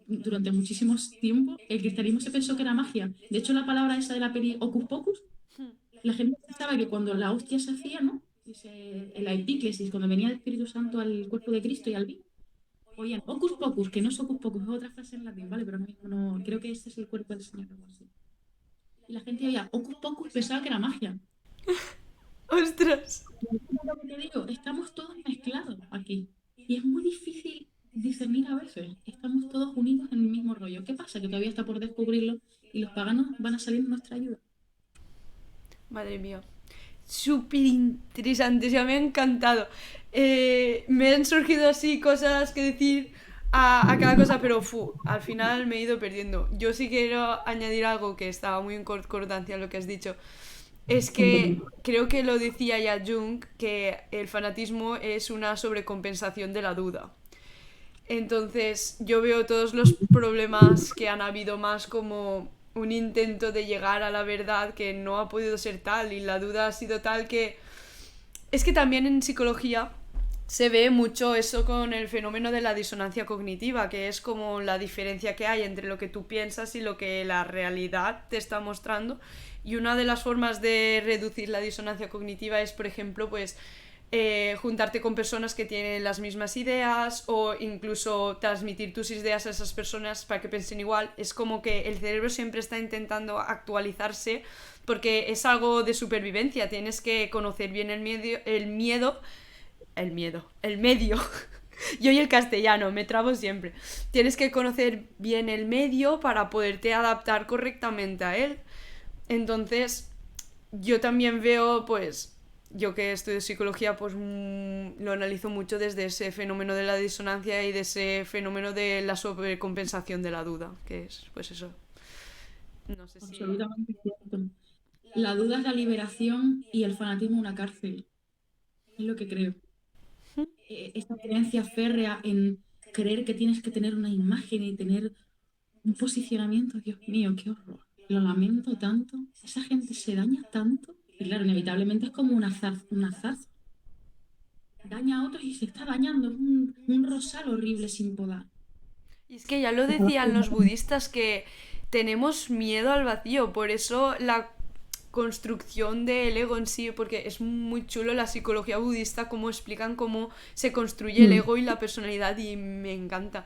durante muchísimos tiempos el cristianismo se pensó que era magia. De hecho, la palabra esa de la peli Hocus Pocus,
Hmm.
la gente pensaba que cuando la hostia se hacía, ¿no? En la epíclesis, cuando venía el Espíritu Santo al cuerpo de Cristo y al vino, oían Hocus Pocus, que no es Hocus Pocus, es otra frase en latín, ¿vale? Pero ahora mismo no, creo que este es el cuerpo del Señor o algo así. Y la gente oía Hocus Pocus, pensaba que era magia.
¡Ostras!
Lo que te digo, estamos todos mezclados aquí. Y es muy difícil discernir a veces. Estamos todos unidos en el mismo rollo. ¿Qué pasa? Que todavía está por descubrirlo y los paganos van a salir en nuestra ayuda.
Madre mía. Súper interesante, o sea, me ha encantado. Me han surgido así cosas que decir a cada cosa, pero al final me he ido perdiendo. Yo sí quiero añadir algo que estaba muy en concordancia en lo que has dicho. Es que creo que lo decía ya Jung, que el fanatismo es una sobrecompensación de la duda. Entonces yo veo todos los problemas que han habido más como un intento de llegar a la verdad que no ha podido ser tal y la duda ha sido tal que... Es que también en psicología se ve mucho eso con el fenómeno de la disonancia cognitiva, que es como la diferencia que hay entre lo que tú piensas y lo que la realidad te está mostrando. Y una de las formas de reducir la disonancia cognitiva es, por ejemplo, pues juntarte con personas que tienen las mismas ideas o incluso transmitir tus ideas a esas personas para que piensen igual. Es como que el cerebro siempre está intentando actualizarse porque es algo de supervivencia. Tienes que conocer bien el medio. Yo y el castellano, me trabo siempre. Tienes que conocer bien el medio para poderte adaptar correctamente a él. Entonces, yo también veo, pues, yo que estudio psicología, pues lo analizo mucho desde ese fenómeno de la disonancia y de ese fenómeno de la sobrecompensación de la duda, que es, pues eso. No sé si...
Absolutamente cierto. La duda es la liberación y el fanatismo una cárcel. Es lo que creo. Esta creencia férrea en creer que tienes que tener una imagen y tener un posicionamiento, Dios mío, qué horror. Lo lamento tanto. Esa gente se daña tanto. Y claro, inevitablemente es como una zarza. Daña a otros y se está dañando. Es un rosal horrible sin podar.
Y es que ya lo decían los budistas que tenemos miedo al vacío, por eso la construcción del ego en sí, porque es muy chulo la psicología budista, cómo explican cómo se construye el
Mm.
ego y la personalidad y me encanta.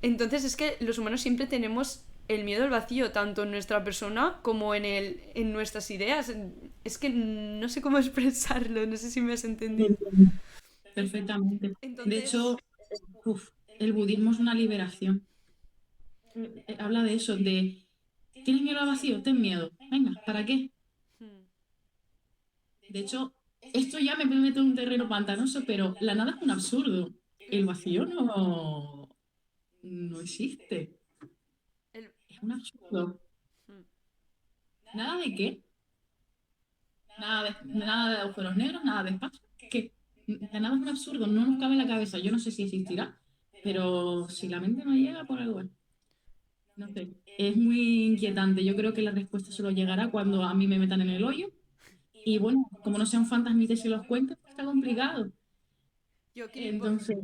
Entonces es que los humanos siempre tenemos el miedo al vacío, tanto en nuestra persona como en nuestras ideas. Es que no sé cómo expresarlo, no sé si me has entendido.
Perfectamente. De hecho,
Entonces...
uf, el budismo es una liberación. Habla de eso, de ¿tienes miedo al vacío? Ten miedo. Venga, ¿para qué?
hmm,
De hecho, esto ya me mete en un terreno pantanoso, pero la nada es un absurdo. El vacío no existe.
el-
Es un absurdo.
hmm.
¿Nada de qué? Nada de agujeros negros, nada de espacio. ¿Qué? La nada es un absurdo, no nos cabe en la cabeza. Yo no sé si existirá, pero si la mente no llega, por algo es. No sé. Es muy inquietante. Yo creo que la respuesta solo llegará cuando a mí me metan en el hoyo. Y bueno, como no sean fantasmitas y los cuentos, pues está complicado.
Yo aquí
Entonces,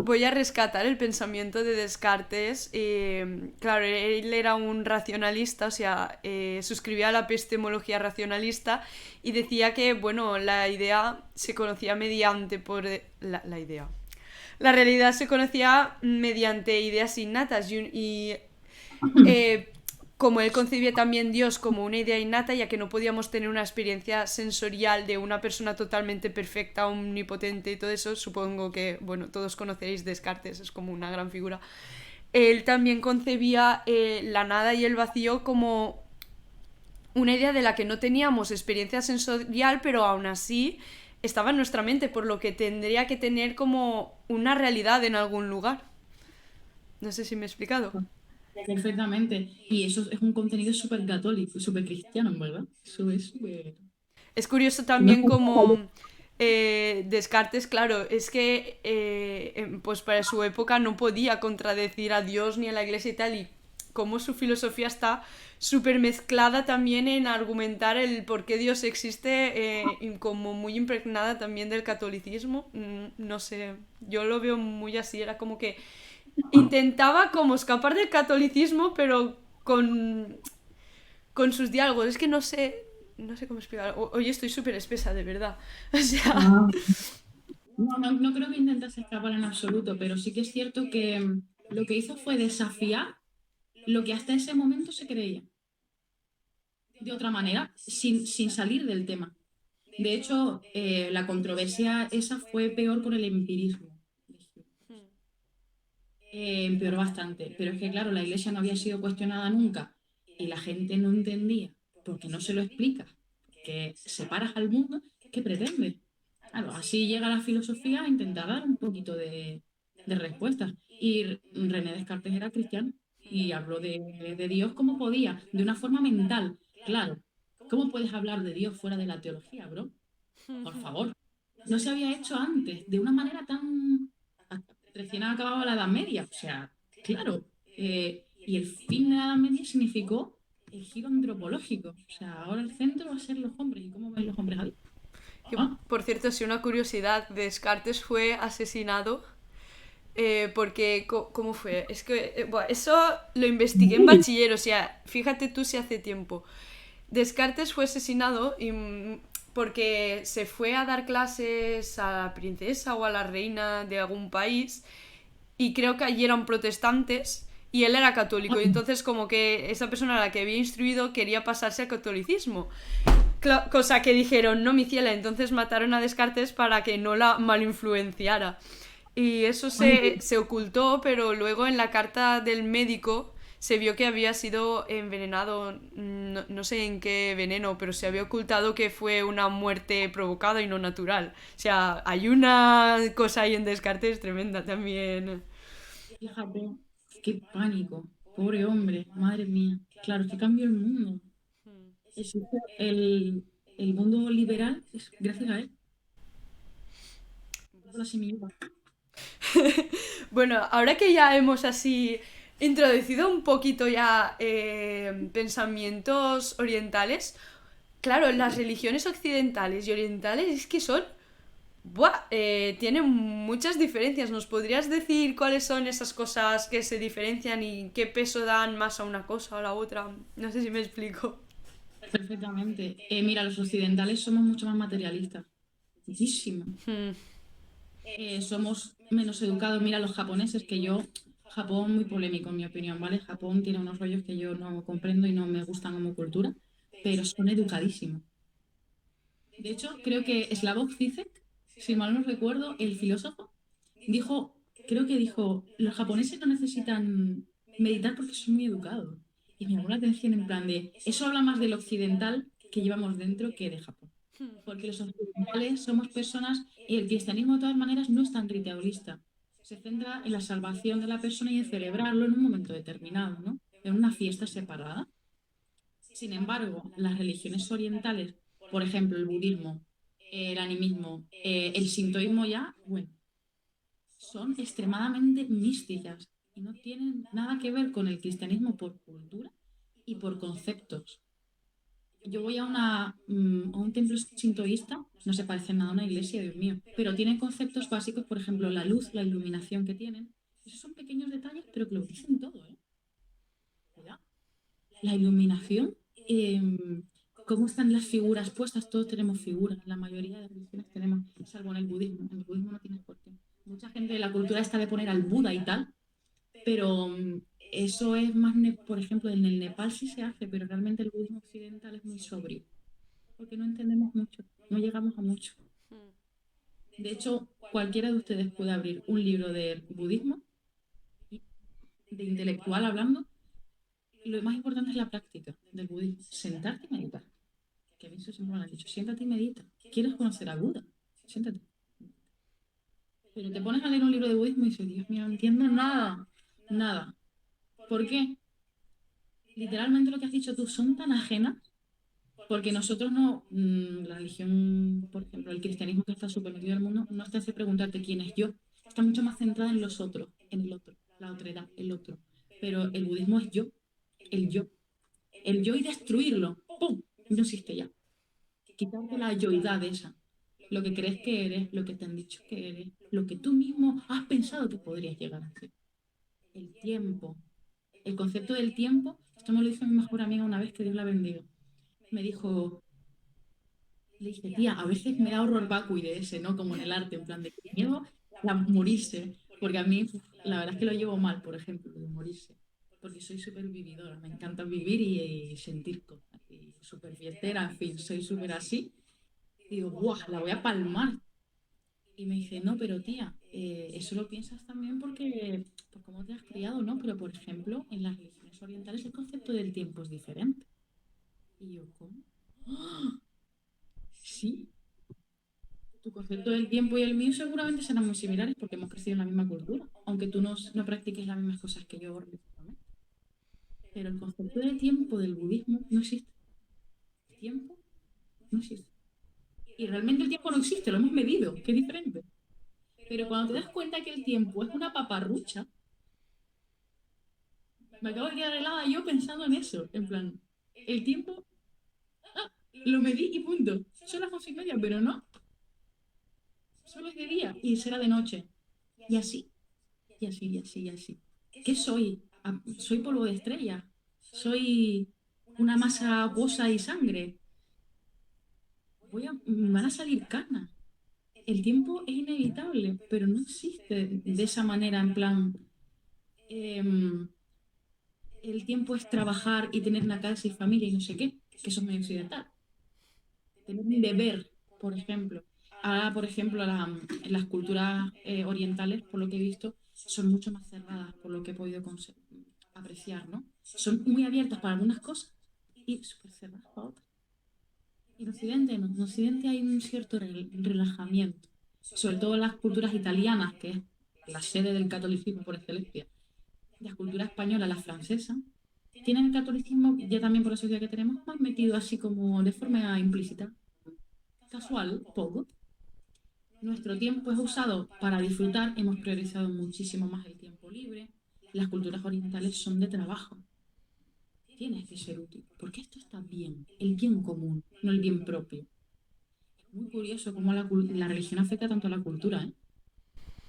voy a rescatar el pensamiento de Descartes. Claro, él era un racionalista, o sea, suscribía a la epistemología racionalista y decía que, bueno, la idea se conocía mediante la idea. La realidad se conocía mediante ideas innatas y como él concebía también Dios como una idea innata, ya que no podíamos tener una experiencia sensorial de una persona totalmente perfecta, omnipotente y todo eso, supongo que, bueno, todos conoceréis Descartes, es como una gran figura. Él también concebía la nada y el vacío como una idea de la que no teníamos experiencia sensorial, pero aún así estaba en nuestra mente, por lo que tendría que tener como una realidad en algún lugar. No sé si me he explicado.
perfectamente. Y eso es un contenido súper católico, súper cristiano, en verdad. Eso es súper...
Es curioso
No
también
sé.
como Descartes, claro, es que pues para su época no podía contradecir a Dios ni a la iglesia y tal, y como su filosofía está súper mezclada también en argumentar el por qué Dios existe, y como muy impregnada también del catolicismo. No sé, yo lo veo muy así, era como que intentaba como escapar del catolicismo, pero con sus diálogos. Es que no sé cómo explicar. Hoy estoy súper espesa, de verdad. O sea,
Ah. No creo que intentase escapar en absoluto, pero sí que es cierto que lo que hizo fue desafiar lo que hasta ese momento se creía, de otra manera, sin salir del tema. De hecho, la controversia esa fue peor por el empirismo. Empeoró bastante. Pero es que, claro, la iglesia no había sido cuestionada nunca y la gente no entendía porque no se lo explica, que separas al mundo, ¿qué pretende? Claro, así llega la filosofía a intentar dar un poquito de respuestas. Y René Descartes era cristiano y habló de Dios como podía, de una forma mental. Claro, ¿cómo puedes hablar de Dios fuera de la teología, bro? Por favor. No se había hecho antes, de una manera tan... Recién acababa la Edad Media, o sea, claro. Y el fin de la Edad Media significó el giro antropológico. O sea, ahora el centro va a ser los hombres. ¿Y cómo ven los hombres a Dios?
que
Ah,
por cierto, sí, una curiosidad, Descartes fue asesinado porque, ¿cómo fue? Es que, buah, eso lo investigué en bachiller, o sea, fíjate tú si hace tiempo. Descartes fue asesinado porque se fue a dar clases a la princesa o a la reina de algún país y creo que allí eran protestantes y él era católico y entonces como que esa persona a la que había instruido quería pasarse al catolicismo. Cosa que dijeron, no, mi ciela, entonces mataron a Descartes para que no la malinfluenciara. Y eso se ocultó, pero luego en la carta del médico se vio que había sido envenenado, no sé en qué veneno, pero se había ocultado que fue una muerte provocada y no natural. O sea, hay una cosa ahí en Descartes tremenda también.
Fíjate, qué pánico. Pobre hombre, madre mía. Claro, que cambió el mundo. Existe el mundo liberal es gracias a él. Por la semillita.
Bueno, ahora que ya hemos así introducido un poquito ya pensamientos orientales, claro, las religiones occidentales y orientales es que son... Buah, tienen muchas diferencias. ¿Nos podrías decir cuáles son esas cosas que se diferencian y qué peso dan más a una cosa o a la otra? No sé si me explico.
Perfectamente. Mira, los occidentales somos mucho más materialistas. Muchísimo.
Hmm,
Somos menos educados. Mira, los japoneses, que yo, Japón muy polémico en mi opinión, ¿vale? Japón tiene unos rollos que yo no comprendo y no me gustan como cultura, pero son educadísimos. De hecho, creo que Slavoj Zizek, si mal no recuerdo, el filósofo, dijo, creo que dijo, los japoneses no necesitan meditar porque son muy educados. Y me llamó la atención en plan de, eso habla más del occidental que llevamos dentro que de Japón. Porque los occidentales somos personas y el cristianismo de todas maneras no es tan ritualista. Se centra en la salvación de la persona y en celebrarlo en un momento determinado, ¿no? En una fiesta separada. Sin embargo, las religiones orientales, por ejemplo, el budismo, el animismo, el sintoísmo ya, bueno, son extremadamente místicas y no tienen nada que ver con el cristianismo por cultura y por conceptos. Yo voy a un templo sintoísta, no se parece nada a una iglesia, Dios mío, pero tiene conceptos básicos, por ejemplo, la luz, la iluminación que tienen. Esos son pequeños detalles, pero que lo dicen todo, ¿eh? Cuidado. La iluminación, cómo están las figuras puestas, todos tenemos figuras, la mayoría de religiones tenemos, salvo en el budismo no tienes por qué. Mucha gente de la cultura está de poner al Buda y tal, pero eso es más, por ejemplo, en el Nepal sí se hace, pero realmente el budismo occidental es muy sobrio, porque no entendemos mucho, no llegamos a mucho. De hecho, cualquiera de ustedes puede abrir un libro de budismo, de intelectual hablando. Lo más importante es la práctica del budismo, sentarte y meditar. Que a mí eso siempre me lo han dicho, siéntate y medita. ¿Quieres conocer a Buda? Siéntate. Pero te pones a leer un libro de budismo y dices, Dios mío, no entiendo nada, nada. ¿Por qué? Literalmente lo que has dicho tú son tan ajenas, porque nosotros no, la religión, por ejemplo, el cristianismo que está súper metido en el mundo, no te hace preguntarte quién es yo, está mucho más centrada en los otros, en el otro, la otredad, el otro. Pero el budismo es yo, el yo, el yo y destruirlo, ¡pum! No existe ya. Quitarte la yoidad esa, lo que crees que eres, lo que te han dicho que eres, lo que tú mismo has pensado que podrías llegar a ser. El tiempo, el concepto del tiempo, esto me lo dijo mi mejor amiga una vez que Dios la bendiga. Me dijo, le dije, tía, a veces me da horror vacui de ese, ¿no? Como en el arte, en plan de miedo a morirse, porque a mí la verdad es que lo llevo mal, por ejemplo, de morirse, porque soy súper vividora, me encanta vivir y sentir cosas, y súper fiestera, en fin, soy súper así. Y digo, ¡guau! La voy a palmar. Y me dice, no, pero tía, eso lo piensas también porque, por cómo te has criado, ¿no? Pero, por ejemplo, en las religiones orientales el concepto del tiempo es diferente. Y yo, ¿cómo? ¡Ah! Sí, tu concepto del tiempo y el mío seguramente serán muy similares porque hemos crecido en la misma cultura, aunque tú no practiques las mismas cosas que yo religiosamente. Pero el concepto del tiempo del budismo no existe. El tiempo no existe. Y realmente el tiempo no existe, lo hemos medido, que es diferente. Pero cuando te das cuenta que el tiempo es una paparrucha, me acabo de quedar helada yo pensando en eso. En plan, el tiempo, lo medí y punto. Son las 11:30, pero no. Solo es de día y será de noche. Y así, y así, y así, y así. ¿Qué soy? Soy polvo de estrella. Soy una masa acuosa y sangre. Me van a salir canas. El tiempo es inevitable, pero no existe de esa manera, en plan, em, el tiempo es trabajar y tener una casa y familia y no sé qué, que eso es muy occidental. Tener un deber, por ejemplo. Ahora, por ejemplo, las culturas orientales, por lo que he visto, son mucho más cerradas, por lo que he podido apreciar, ¿no? Son muy abiertas para algunas cosas y súper cerradas para otras. Y en Occidente no. En Occidente hay un cierto relajamiento, sobre todo en las culturas italianas, que es la sede del catolicismo por excelencia. La cultura española, la francesa, tienen el catolicismo, ya también por la sociedad que tenemos, más metido así como de forma implícita, casual, poco. Nuestro tiempo es usado para disfrutar, hemos priorizado muchísimo más el tiempo libre. Las culturas orientales son de trabajo. Tienes que ser útil, porque esto está bien, el bien común, no el bien propio. Es muy curioso cómo la religión afecta tanto a la cultura, ¿eh?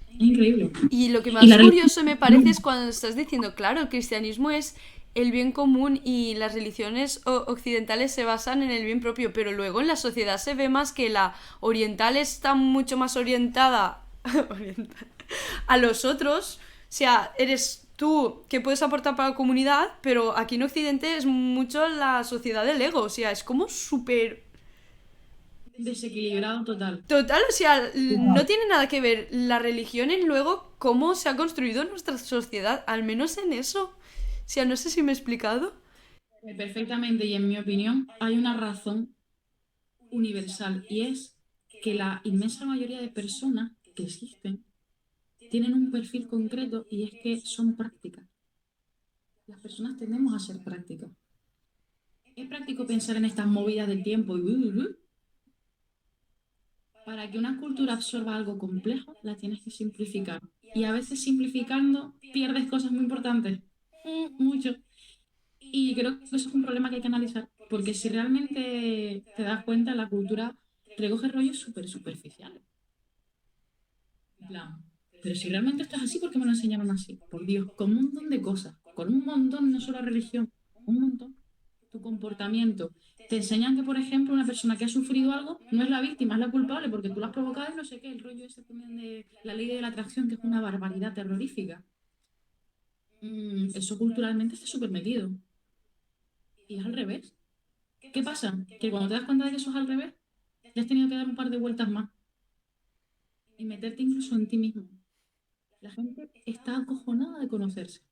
Es increíble.
Y lo que
Y
más
la religión...
curioso me parece es cuando estás diciendo, claro, el cristianismo es el bien común y las religiones occidentales se basan en el bien propio, pero luego en la sociedad se ve más que la oriental está mucho más orientada a los otros. O sea, eres tú que puedes aportar para la comunidad, pero aquí en Occidente es mucho la sociedad del ego. O sea, es como súper...
Desequilibrado total.
Total, o sea, no tiene nada que ver la religión en luego cómo se ha construido nuestra sociedad, al menos en eso. O sea, no sé si me he explicado.
Perfectamente, y en mi opinión hay una razón universal y es que la inmensa mayoría de personas que existen tienen un perfil concreto y es que son prácticas. Las personas tendemos a ser prácticas. Es práctico pensar en estas movidas del tiempo y para que una cultura absorba algo complejo, la tienes que simplificar. Y a veces simplificando pierdes cosas muy importantes. Mucho. Y creo que eso es un problema que hay que analizar, porque si realmente te das cuenta, la cultura recoge rollos súper superficiales. En plan, pero si realmente esto es así, ¿por qué me lo enseñaron así? Por Dios, con un montón de cosas, con un montón, no solo religión, un montón. Tu comportamiento. Te enseñan que, por ejemplo, una persona que ha sufrido algo no es la víctima, es la culpable, porque tú la has provocado y no sé qué, el rollo ese también de la ley de la atracción, que es una barbaridad terrorífica. Eso culturalmente está súper metido. Y es al revés. ¿Qué pasa? Que cuando te das cuenta de que eso es al revés, te has tenido que dar un par de vueltas más y meterte incluso en ti mismo. La gente está acojonada de conocerse.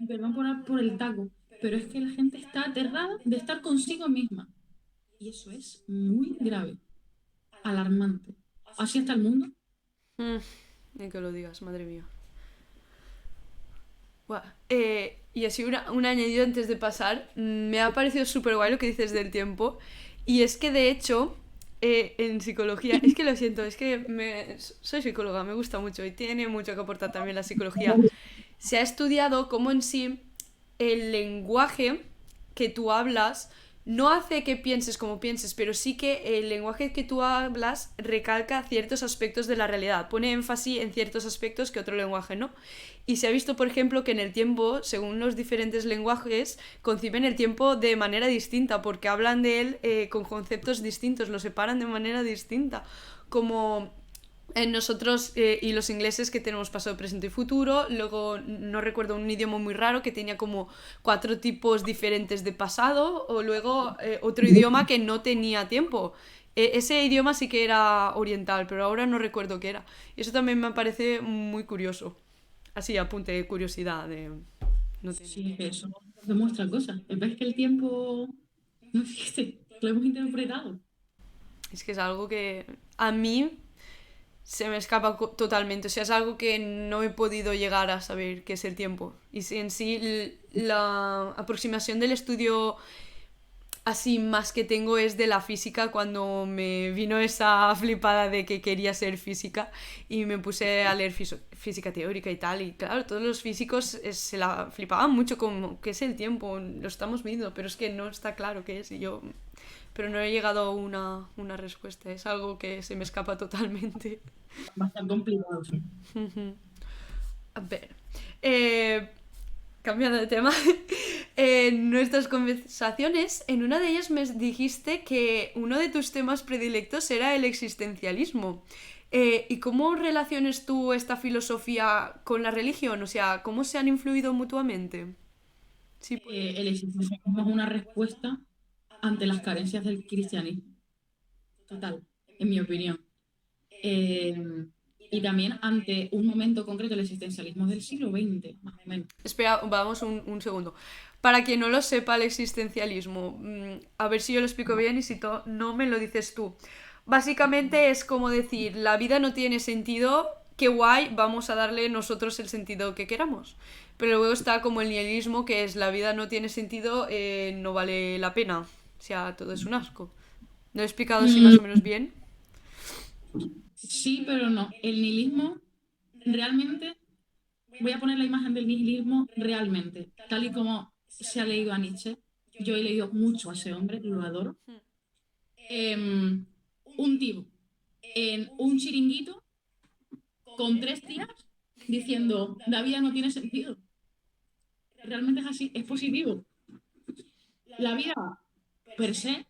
Perdón por el taco, pero es que la gente está aterrada de estar consigo misma. Y eso es muy grave, alarmante. Así está el mundo.
Ni que lo digas, madre mía. Buah. Y así un añadido antes de pasar, me ha parecido súper guay lo que dices del tiempo. Y es que de hecho, en psicología, es que lo siento, es que soy psicóloga, me gusta mucho y tiene mucho que aportar también la psicología. Se ha estudiado cómo en sí el lenguaje que tú hablas no hace que pienses como pienses, pero sí que el lenguaje que tú hablas recalca ciertos aspectos de la realidad, pone énfasis en ciertos aspectos que otro lenguaje no. Y se ha visto, por ejemplo, que en el tiempo, según los diferentes lenguajes, conciben el tiempo de manera distinta, porque hablan de él con conceptos distintos, lo separan de manera distinta. Como en nosotros y los ingleses que tenemos pasado, presente y futuro. Luego no recuerdo un idioma muy raro que tenía como 4 tipos diferentes de pasado, o luego otro idioma que no tenía tiempo. Ese idioma sí que era oriental, pero ahora no recuerdo qué era. Y eso también me parece muy curioso. Así, apunte de curiosidad de... No tiene.
Sí, es que eso demuestra cosas. Es que el tiempo no existe, lo hemos interpretado.
Es que es algo que a mí se me escapa totalmente. O sea, es algo que no he podido llegar a saber qué es el tiempo. Y si en sí la aproximación del estudio así más que tengo es de la física, cuando me vino esa flipada de que quería ser física y me puse a leer física teórica y tal. Y claro, todos los físicos se la flipaban mucho con qué es el tiempo, lo estamos viendo, pero es que no está claro qué es. Y yo pero no he llegado a una respuesta. Es algo que se me escapa totalmente.
Bastante complicado, sí.
A ver. eh, Cambiando de tema. En nuestras conversaciones, en una de ellas me dijiste que uno de tus temas predilectos era el existencialismo. ¿Y cómo relacionas tú esta filosofía con la religión? O sea, ¿cómo se han influido mutuamente? Sí, puedes.
El existencialismo es una respuesta ante las carencias del cristianismo, total, en mi opinión. Eh, y también ante un momento concreto, el existencialismo del siglo XX, más o menos.
Espera, vamos un segundo. Para quien no lo sepa, el existencialismo, a ver si yo lo explico bien y si no me lo dices tú. Básicamente es como decir, la vida no tiene sentido, qué guay, vamos a darle nosotros el sentido que queramos. Pero luego está como el nihilismo, que es la vida no tiene sentido, no vale la pena. O sea, todo es un asco. ¿Lo he explicado así más
Mm,
o menos bien?
sí, pero no. El nihilismo realmente, voy a poner la imagen del nihilismo realmente, tal y como se ha leído a Nietzsche. Yo he leído mucho a ese hombre, lo adoro. Em, un tipo en un chiringuito con tres tías diciendo, la vida no tiene sentido. Realmente es así, es positivo. La vida per se,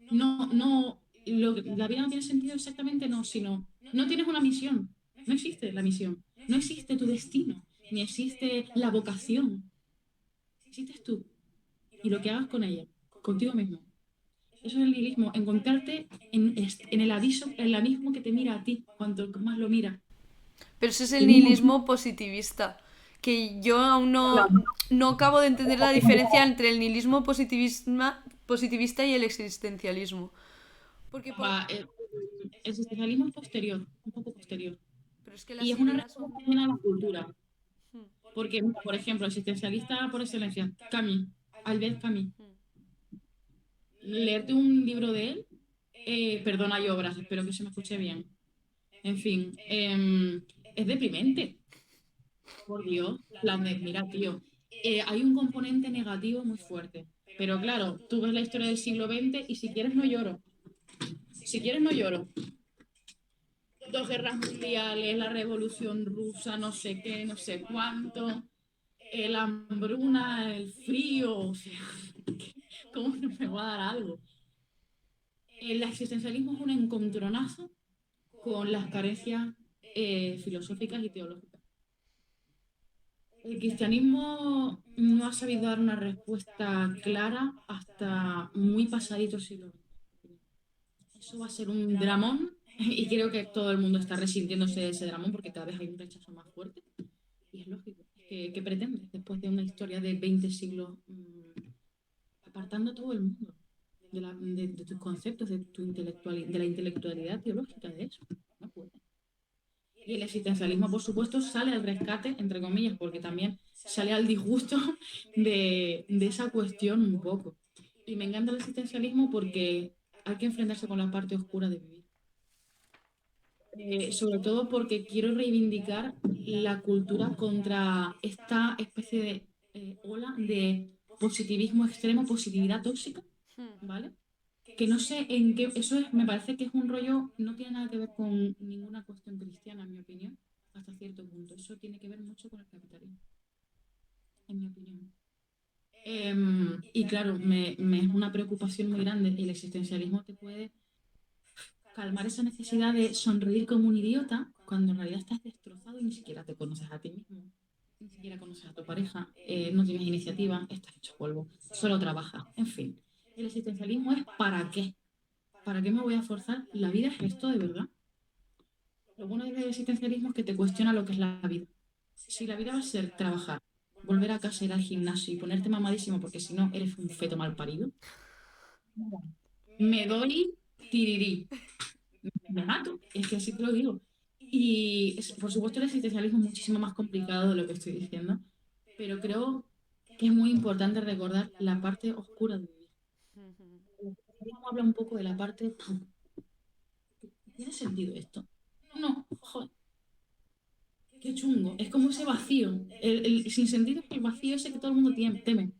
la vida no tiene sentido exactamente, no, sino no tienes una misión. No existe la misión, no existe tu destino, ni existe la vocación. Existes tú y lo que hagas con ella, contigo mismo. Eso es el nihilismo, encontrarte en el aviso, en el abismo que te mira a ti, cuanto más lo mira.
Pero ese es el
El mismo
nihilismo positivista. Que yo aún no acabo de entender la diferencia entre el nihilismo positivista y el existencialismo. Porque
va, el existencialismo es posterior, un poco posterior.
pero es que
Y
las
es una
ideas
respuesta
son...
también a la cultura.
Hmm,
Porque, por ejemplo, existencialista por excelencia, Camus, Albert Camus.
hmm.
Leerte un libro de él, perdona, hay obras, espero que se me escuche bien. En fin, es deprimente, por Dios. Plan de, mira, tío, hay un componente negativo muy fuerte. Pero claro, tú ves la historia del siglo XX y si quieres no lloro. Si quieres no lloro. Dos guerras mundiales, la revolución rusa, no sé qué, no sé cuánto, la hambruna, el frío, o sea, ¿cómo no me va a dar algo? El existencialismo es un encontronazo con las carencias filosóficas y teológicas. El cristianismo no ha sabido dar una respuesta clara hasta muy pasadito el siglo XX. Eso va a ser un dramón y creo que todo el mundo está resintiéndose de ese dramón porque cada vez hay un rechazo más fuerte. Y es lógico. ¿Qué pretendes después de una historia de 20 siglos apartando a todo el mundo de tus conceptos, de la intelectualidad teológica de eso? No puede. Y el existencialismo, por supuesto, sale al rescate, entre comillas, porque también sale al disgusto de esa cuestión un poco. Y me encanta el existencialismo porque hay que enfrentarse con la parte oscura de vivir. Sobre todo porque quiero reivindicar la cultura contra esta especie de ola de positivismo extremo, positividad tóxica,
Hmm.
¿vale? Que no sé en qué, eso es, me parece que es un rollo, no tiene nada que ver con ninguna cuestión cristiana, en mi opinión, hasta cierto punto. Eso tiene que ver mucho con el capitalismo, en mi opinión. Y claro, me es una preocupación muy grande. El existencialismo te puede calmar esa necesidad de sonreír como un idiota cuando en realidad estás destrozado y ni siquiera te conoces a ti mismo, ni siquiera conoces a tu pareja, no tienes iniciativa, estás hecho polvo, solo trabajas. En fin, el existencialismo es ¿para qué? ¿Para qué me voy a forzar? ¿La vida es esto de verdad? Lo bueno del existencialismo es que te cuestiona lo que es la vida. Si la vida va a ser trabajar, volver a casa, ir al gimnasio y ponerte mamadísimo porque si no eres un feto mal parido, me doy tirirí, me mato, es que así te lo digo. Y por supuesto el existencialismo es muchísimo más complicado de lo que estoy diciendo, pero creo que es muy importante recordar la parte oscura de vivir. El existencialismo habla un poco de la parte, ¿tiene sentido esto? No, joder, qué chungo. Es como ese vacío. Sin sentido es el vacío ese que todo el mundo teme.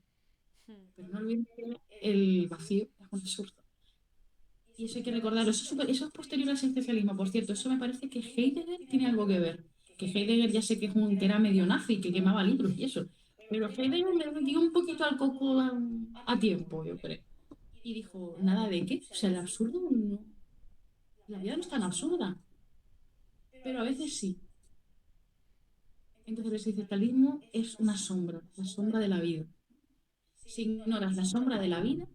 Pero no olvides que el vacío es un absurdo. Y eso hay que recordarlo. Eso es posterior al existencialismo, por cierto. Eso me parece que Heidegger tiene algo que ver. Que Heidegger ya sé que era medio nazi, que quemaba libros y eso. Pero Heidegger le dio un poquito al coco a tiempo, yo creo. Y dijo, ¿nada de qué? O sea, el absurdo no. La vida no es tan absurda. Pero a veces sí. Entonces el existencialismo es una sombra, la sombra de la vida. Si ignoras la sombra de la vida,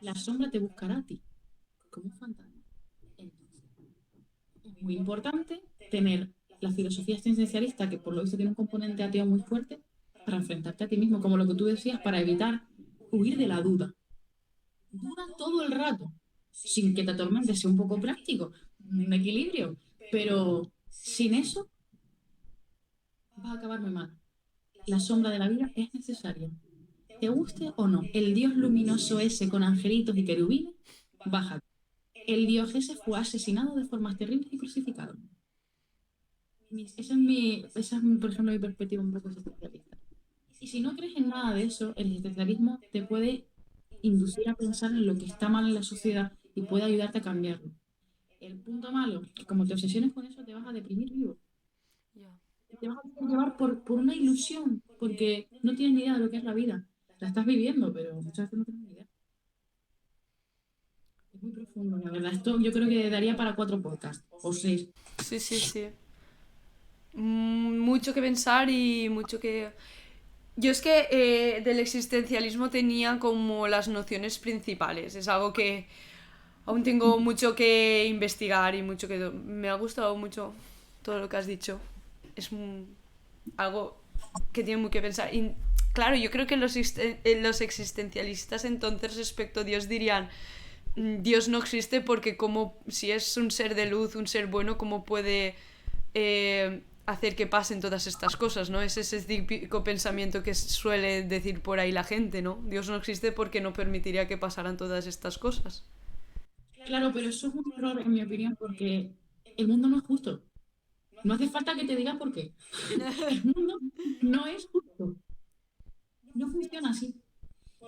la sombra te buscará a ti, como un fantasma. Entonces, es muy importante tener la filosofía existencialista, que por lo visto tiene un componente ateo muy fuerte, para enfrentarte a ti mismo, como lo que tú decías, para evitar huir de la duda. Duda todo el rato, sin que te atormente, sea un poco práctico, un equilibrio, pero sin eso vas a acabar muy mal. La sombra de la vida es necesaria. Te guste o no, el Dios luminoso ese con angelitos y querubines, baja. El Dios ese fue asesinado de formas terribles y crucificado. Por ejemplo, mi perspectiva un poco existencialista. Y si no crees en nada de eso, el existencialismo te puede inducir a pensar en lo que está mal en la sociedad y puede ayudarte a cambiarlo. El punto malo, que como te obsesiones con eso, te vas a deprimir vivo.
Ya.
Te vas a dejar llevar por una ilusión, porque no tienes ni idea de lo que es la vida. La estás viviendo, pero muchas veces no tienes ni idea. Es muy profundo, la verdad. Esto yo creo que daría para 4 podcasts o 6.
Sí, sí, sí. Mucho que pensar y mucho que... Yo es que del existencialismo tenía como las nociones principales. Es algo que aún tengo mucho que investigar y mucho que... Me ha gustado mucho todo lo que has dicho. Es algo que tiene muy que pensar. Y claro, yo creo que los existencialistas entonces respecto a Dios dirían, Dios no existe porque como si es un ser de luz, un ser bueno, ¿cómo puede hacer que pasen todas estas cosas? ¿No? Es ese típico pensamiento que suele decir por ahí la gente, ¿no? Dios no existe porque no permitiría que pasaran todas estas cosas.
Claro, pero eso es un error, en mi opinión, porque el mundo no es justo. No hace falta que te diga por qué. El mundo no es justo. No funciona así.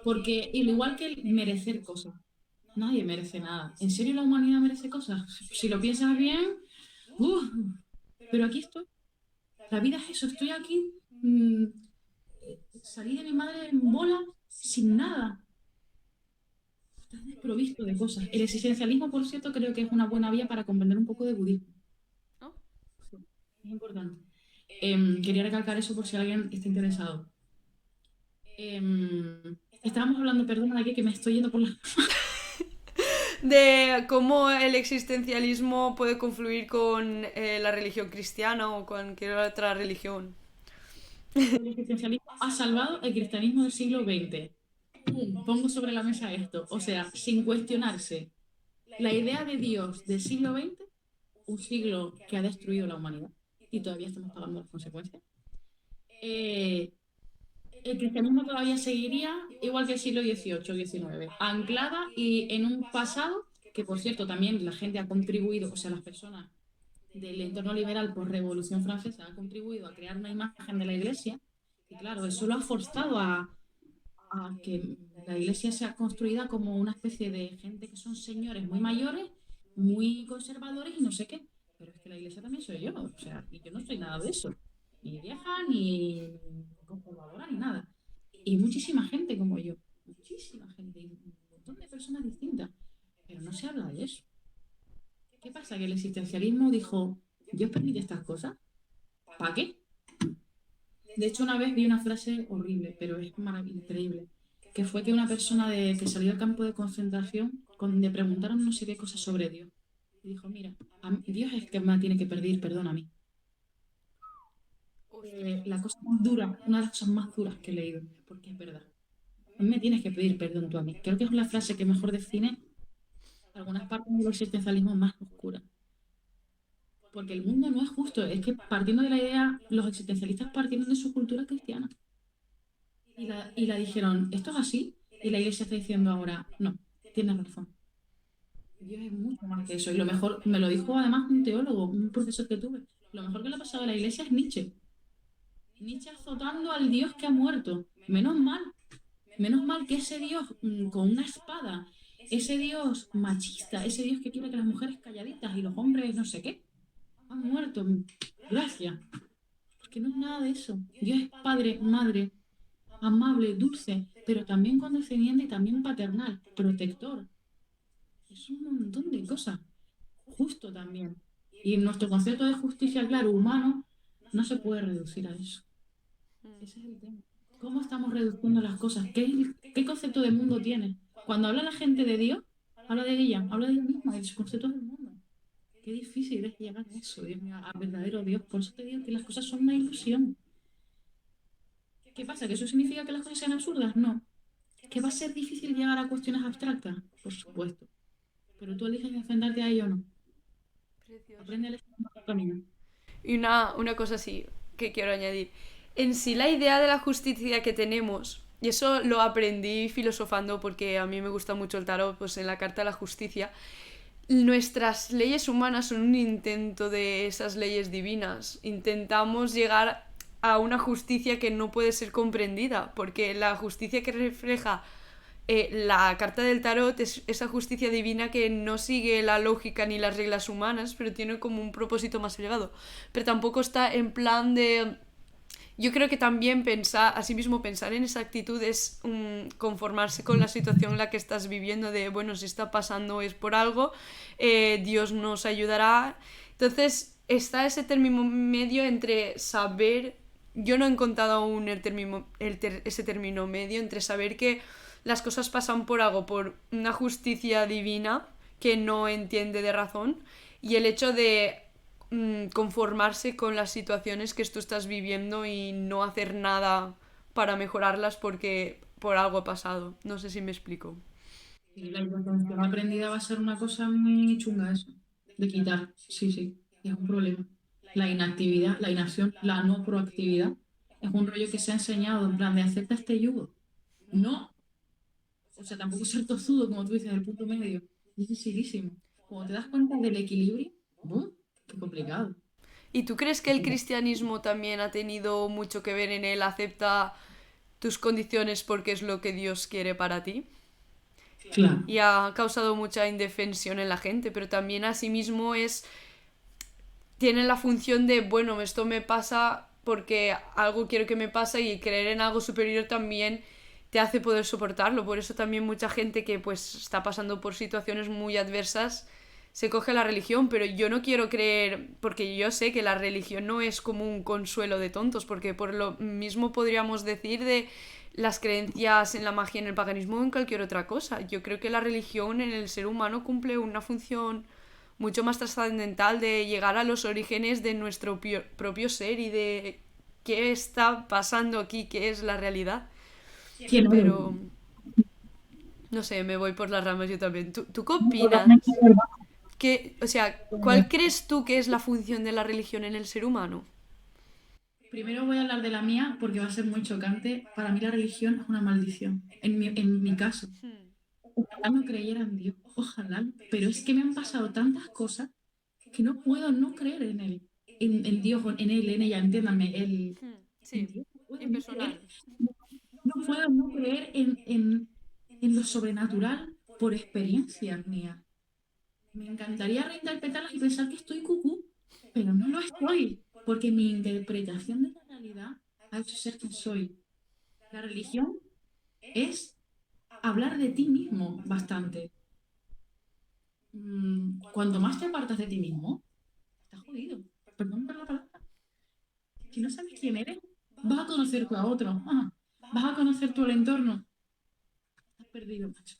Porque, al igual que el merecer cosas, nadie merece nada. ¿En serio la humanidad merece cosas? Si lo piensas bien, ¡uf! Pero aquí estoy. La vida es eso. Estoy aquí. Salí de mi madre en bola sin nada. Estás desprovisto de cosas. El existencialismo, por cierto, creo que es una buena vía para comprender un poco de budismo.
¿No?
Sí, es importante. Quería recalcar eso por si alguien está interesado. Estábamos hablando, perdona, de aquí que me estoy yendo por la...
De cómo el existencialismo puede confluir con la religión cristiana o cualquier otra religión.
El existencialismo ha salvado el cristianismo del siglo XX. ¡Pum! Pongo sobre la mesa esto. O sea, sin cuestionarse. La idea de Dios del siglo XX, un siglo que ha destruido la humanidad y todavía estamos pagando las consecuencias. Eh, el cristianismo todavía seguiría igual que el siglo XVIII, XIX, anclada y en un pasado que, por cierto, también la gente ha contribuido, o sea, las personas del entorno liberal por Revolución Francesa ha contribuido a crear una imagen de la Iglesia y, claro, eso lo ha forzado a que la Iglesia sea construida como una especie de gente que son señores muy mayores, muy conservadores y no sé qué. Pero es que la Iglesia también soy yo, o sea, y yo no soy nada de eso, ni vieja, ni conservadora, ni nada. Y muchísima gente como yo, muchísima gente, y un montón de personas distintas, pero no se habla de eso. ¿Qué pasa? Que el existencialismo dijo, ¿Dios permite estas cosas? ¿Para qué? De hecho, una vez vi una frase horrible, pero es increíble, que fue que una persona que salió del campo de concentración, le preguntaron no sé qué cosas sobre Dios. Y dijo, mira, Dios es el que me tiene que pedir perdón a mí. La cosa más dura, una de las cosas más duras que he leído, porque es verdad. A mí me tienes que pedir perdón tú a mí. Creo que es la frase que mejor define algunas partes del existencialismo más oscuras. Porque el mundo no es justo. Es que partiendo de la idea, los existencialistas partieron de su cultura cristiana. Y la dijeron, ¿esto es así? Y la iglesia está diciendo ahora, no, tienes razón. Dios es mucho más que eso. Y lo mejor, me lo dijo además un teólogo, un profesor que tuve. Lo mejor que le ha pasado a la iglesia es Nietzsche. Nietzsche azotando al Dios que ha muerto. Menos mal que ese Dios con una espada ese Dios machista, ese Dios que quiere que las mujeres calladitas y los hombres no sé qué, han muerto. Gracias. Porque no es nada de eso. Dios es padre, madre, amable, dulce, pero también condescendiente y también paternal, protector. Es un montón de cosas. Justo también. Y nuestro concepto de justicia, claro, humano, no se puede reducir a eso. Ese es el tema. ¿Cómo estamos reduciendo las cosas? ¿Qué concepto de mundo tiene? Cuando habla la gente de Dios, habla de ella misma, de sus conceptos del mundo. Qué difícil es llegar a eso, Dios mío, a verdadero Dios. Por eso te digo que las cosas son una ilusión. ¿Qué pasa? ¿Que eso significa que las cosas sean absurdas? No. ¿Que va a ser difícil llegar a cuestiones abstractas? Por supuesto. Pero tú eliges enfrentarte a ello o no.
Precioso.
Aprende a elegir el camino.
Y una cosa así que quiero añadir. En sí la idea de la justicia que tenemos, y eso lo aprendí filosofando porque a mí me gusta mucho el tarot, pues en la Carta de la Justicia, nuestras leyes humanas son un intento de esas leyes divinas. Intentamos llegar a una justicia que no puede ser comprendida, porque la justicia que refleja la carta del tarot es esa justicia divina que no sigue la lógica ni las reglas humanas, pero tiene como un propósito más elevado. Pero tampoco está en plan de... Yo creo que también pensar, asimismo pensar en esa actitud es conformarse con la situación en la que estás viviendo, de, bueno, si está pasando es por algo, Dios nos ayudará. Entonces está ese término medio entre saber, yo no he encontrado aún ese término medio entre saber que las cosas pasan por algo, por una justicia divina que no entiende de razón, y el hecho de conformarse con las situaciones que tú estás viviendo y no hacer nada para mejorarlas porque por algo ha pasado. No sé si me explico.
Y la información aprendida va a ser una cosa muy chunga eso, de quitar. Sí, sí, es un problema. La inactividad, la inacción, la no proactividad, es un rollo que se ha enseñado en plan de acepta este yugo. No, o sea, tampoco ser tozudo, como tú dices, el punto medio. Es dificilísimo. Cuando te das cuenta del equilibrio, ¡bum! Qué complicado.
¿Y tú crees que el cristianismo también ha tenido mucho que ver en él? ¿Acepta tus condiciones porque es lo que Dios quiere para ti?
Claro.
Y ha causado mucha indefensión en la gente, pero también asimismo tiene la función de, bueno, esto me pasa porque algo quiero que me pase, y creer en algo superior también te hace poder soportarlo. Por eso también mucha gente que pues está pasando por situaciones muy adversas se coge la religión, pero yo no quiero creer, porque yo sé que la religión no es como un consuelo de tontos, porque por lo mismo podríamos decir de las creencias en la magia, en el paganismo o en cualquier otra cosa. Yo creo que la religión en el ser humano cumple una función mucho más trascendental de llegar a los orígenes de nuestro propio ser y de qué está pasando aquí, qué es la realidad.
¿Quién eres?
Pero, no sé, me voy por las ramas yo también. ¿Tú qué opinas? O sea, ¿cuál crees tú que es la función de la religión en el ser humano?
Primero voy a hablar de la mía porque va a ser muy chocante. Para mí la religión es una maldición. En mi caso.
Hmm.
Ojalá no creyera en Dios. Ojalá. Pero es que me han pasado tantas cosas que no puedo no creer en él. En Dios, en él, en ella, entiéndanme. En
Sí,
Dios. No puedo no creer.
impersonal.
No puedo no creer en lo sobrenatural por experiencias mías. Me encantaría reinterpretarlas y pensar que estoy cucú, pero no lo estoy, porque mi interpretación de la realidad ha hecho ser quien soy. La religión es hablar de ti mismo bastante. Cuanto más te apartas de ti mismo, estás jodido. Perdón por la palabra. Si no sabes quién eres, vas a conocer tú a otro. Vas a conocer tú el entorno. Estás perdido, macho.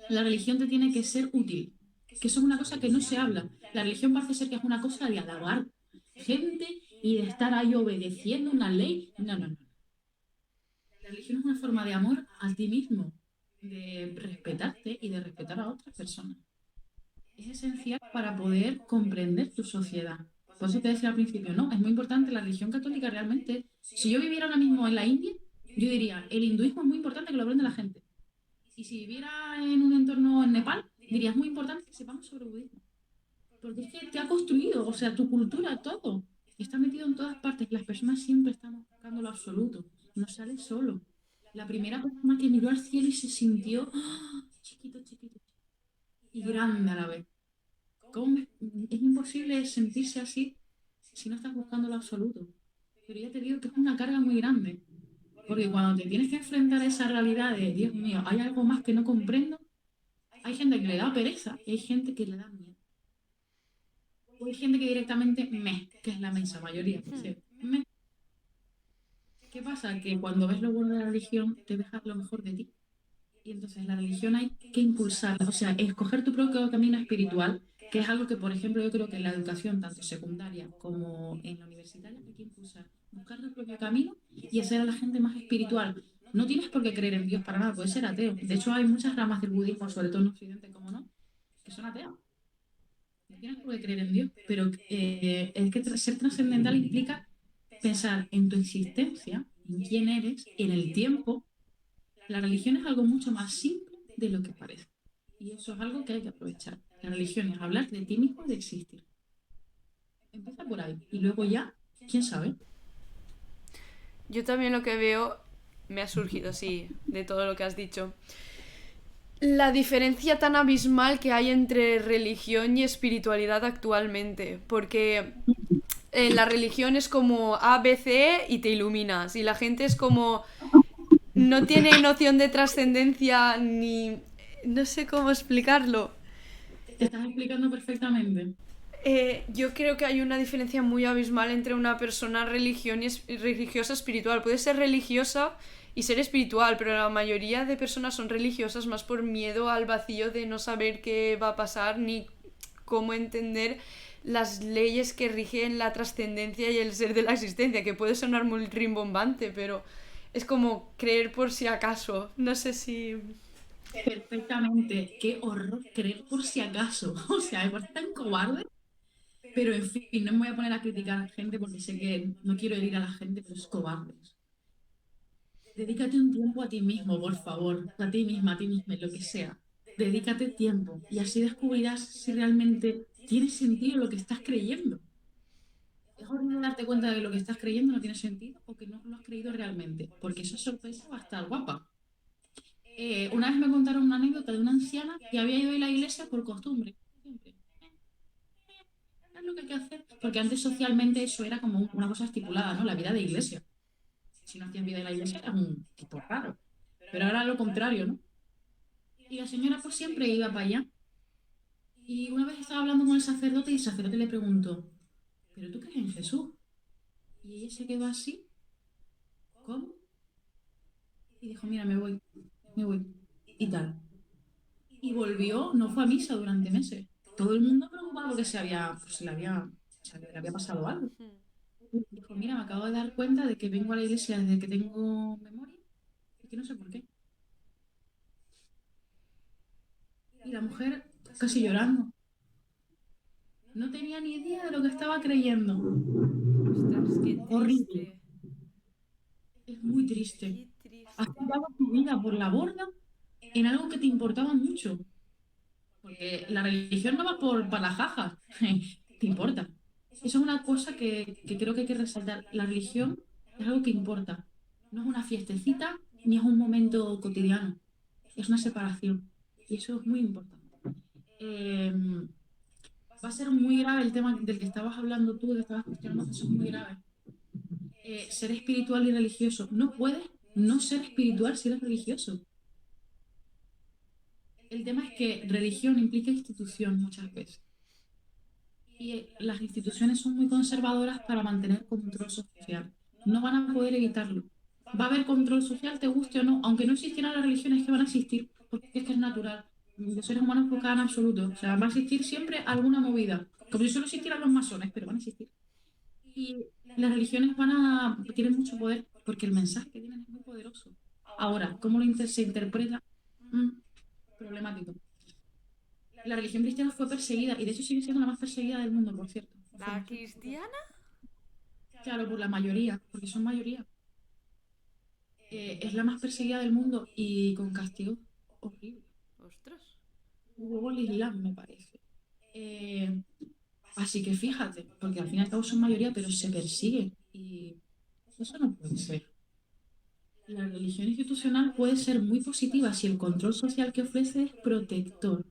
La religión te tiene que ser útil, que eso es una cosa que no se habla. La religión parece ser que es una cosa de alabar gente y de estar ahí obedeciendo una ley. No, no, no. La religión es una forma de amor a ti mismo, de respetarte y de respetar a otras personas. Es esencial para poder comprender tu sociedad. Por eso te decía al principio, no, es muy importante la religión católica realmente. Si yo viviera ahora mismo en la India, yo diría, el hinduismo es muy importante que lo aprenda la gente. Y si viviera en un entorno en Nepal, diría, es muy importante que sepamos sobre budismo. Porque es que te ha construido, o sea, tu cultura, todo. Está metido en todas partes. Las personas siempre estamos buscando lo absoluto. No sale solo. La primera persona que miró al cielo y se sintió chiquito, chiquito. y grande a la vez. Es imposible sentirse así si no estás buscando lo absoluto. Pero ya te digo que es una carga muy grande. Porque cuando te tienes que enfrentar a esa realidad de, Dios mío, hay algo más que no comprendo, hay gente que le da pereza y hay gente que le da miedo. O hay gente que directamente que es la inmensa mayoría, por cierto. ¿Qué pasa? Que cuando ves lo bueno de la religión, te dejas lo mejor de ti. Y entonces la religión hay que impulsarla, o sea, escoger tu propio camino espiritual, que es algo que, por ejemplo, yo creo que en la educación, tanto secundaria como en la universitaria, hay que impulsar. Buscar tu propio camino y hacer a la gente más espiritual. No tienes por qué creer en Dios para nada, puedes ser ateo. De hecho, hay muchas ramas del budismo, sobre todo en Occidente, como no, que son ateas. No tienes por qué creer en Dios, pero es que ser trascendental implica pensar en tu existencia, en quién eres, en el tiempo. La religión es algo mucho más simple de lo que parece. Y eso es algo que hay que aprovechar. La religión es hablar de ti mismo y de existir. Empieza por ahí. Y luego ya, quién sabe.
Yo también lo que veo, me ha surgido, sí, de todo lo que has dicho. La diferencia tan abismal que hay entre religión y espiritualidad actualmente. Porque la religión es como A, B, C y te iluminas. Y la gente es como no tiene noción de trascendencia ni... No sé cómo explicarlo.
Te estás explicando perfectamente.
Yo creo que hay una diferencia muy abismal entre una persona religiosa espiritual. Puede ser religiosa y ser espiritual, pero la mayoría de personas son religiosas más por miedo al vacío de no saber qué va a pasar ni cómo entender las leyes que rigen la trascendencia y el ser de la existencia, que puede sonar muy rimbombante, pero es como creer por si acaso. No sé si...
Perfectamente. Qué horror creer por si acaso. O sea, me parece tan cobarde. Pero en fin, no me voy a poner a criticar a la gente porque sé que no quiero herir a la gente, pero es cobarde. Dedícate un tiempo a ti mismo, por favor, a ti misma, a ti misma, lo que sea. Dedícate tiempo y así descubrirás si realmente tiene sentido lo que estás creyendo. Es horrible darte cuenta de que lo que estás creyendo no tiene sentido o que no lo has creído realmente, porque esa sorpresa va a estar guapa. Una vez me contaron una anécdota de una anciana que había ido a la iglesia por costumbre. Siempre. Es lo que hay que hacer, porque antes socialmente eso era como una cosa estipulada, ¿no? La vida de iglesia. Si no hacías vida de la iglesia eras un tipo raro. Pero ahora lo contrario, ¿no? Y la señora pues siempre iba para allá. Y una vez estaba hablando con el sacerdote y el sacerdote le preguntó, ¿pero tú crees en Jesús? Y ella se quedó así, ¿cómo? Y dijo, mira, me voy, y tal. Y volvió, no fue a misa durante meses. Todo el mundo preocupado porque le había pasado algo. Y dijo, mira, me acabo de dar cuenta de que vengo a la iglesia desde que tengo memoria y que no sé por qué. Y la mujer casi llorando. No tenía ni idea de lo que estaba creyendo.
Ostras, qué
Horrible.
triste.
Es muy triste.
Qué
Has
triste.
tirado tu vida por la borda en algo que te importaba mucho. Porque la religión no va para las jajas. Te importa. Eso es una cosa que creo que hay que resaltar. La religión es algo que importa. No es una fiestecita ni es un momento cotidiano. Es una separación. Y eso es muy importante. Eh, Va a ser muy grave el tema del que estabas hablando tú, que estabas cuestionando, eso es muy grave. Ser espiritual y religioso. No puedes no ser espiritual si eres religioso. El tema es que religión implica institución muchas veces. Y las instituciones son muy conservadoras para mantener control social. No van a poder evitarlo. Va a haber control social, te guste o no, aunque no existieran las religiones que van a existir, porque es que es natural. Los seres humanos buscan absoluto. O sea, va a existir siempre alguna movida. Como si solo existieran los masones, pero van a existir. Y las religiones tienen mucho poder porque el mensaje que tienen es muy poderoso. Ahora, ¿cómo se interpreta? Mm, Problemático. La religión cristiana fue perseguida y de hecho sigue siendo la más perseguida del mundo, por cierto.
¿La cristiana?
Claro, por la mayoría, porque son mayoría. Es la más perseguida del mundo y con castigos horribles.
Ostras.
Luego el Islam, me parece. Eh, Así que fíjate, porque al fin y al cabo son mayoría, pero se persigue y eso no puede ser. La religión institucional puede ser muy positiva si el control social que ofrece es protector.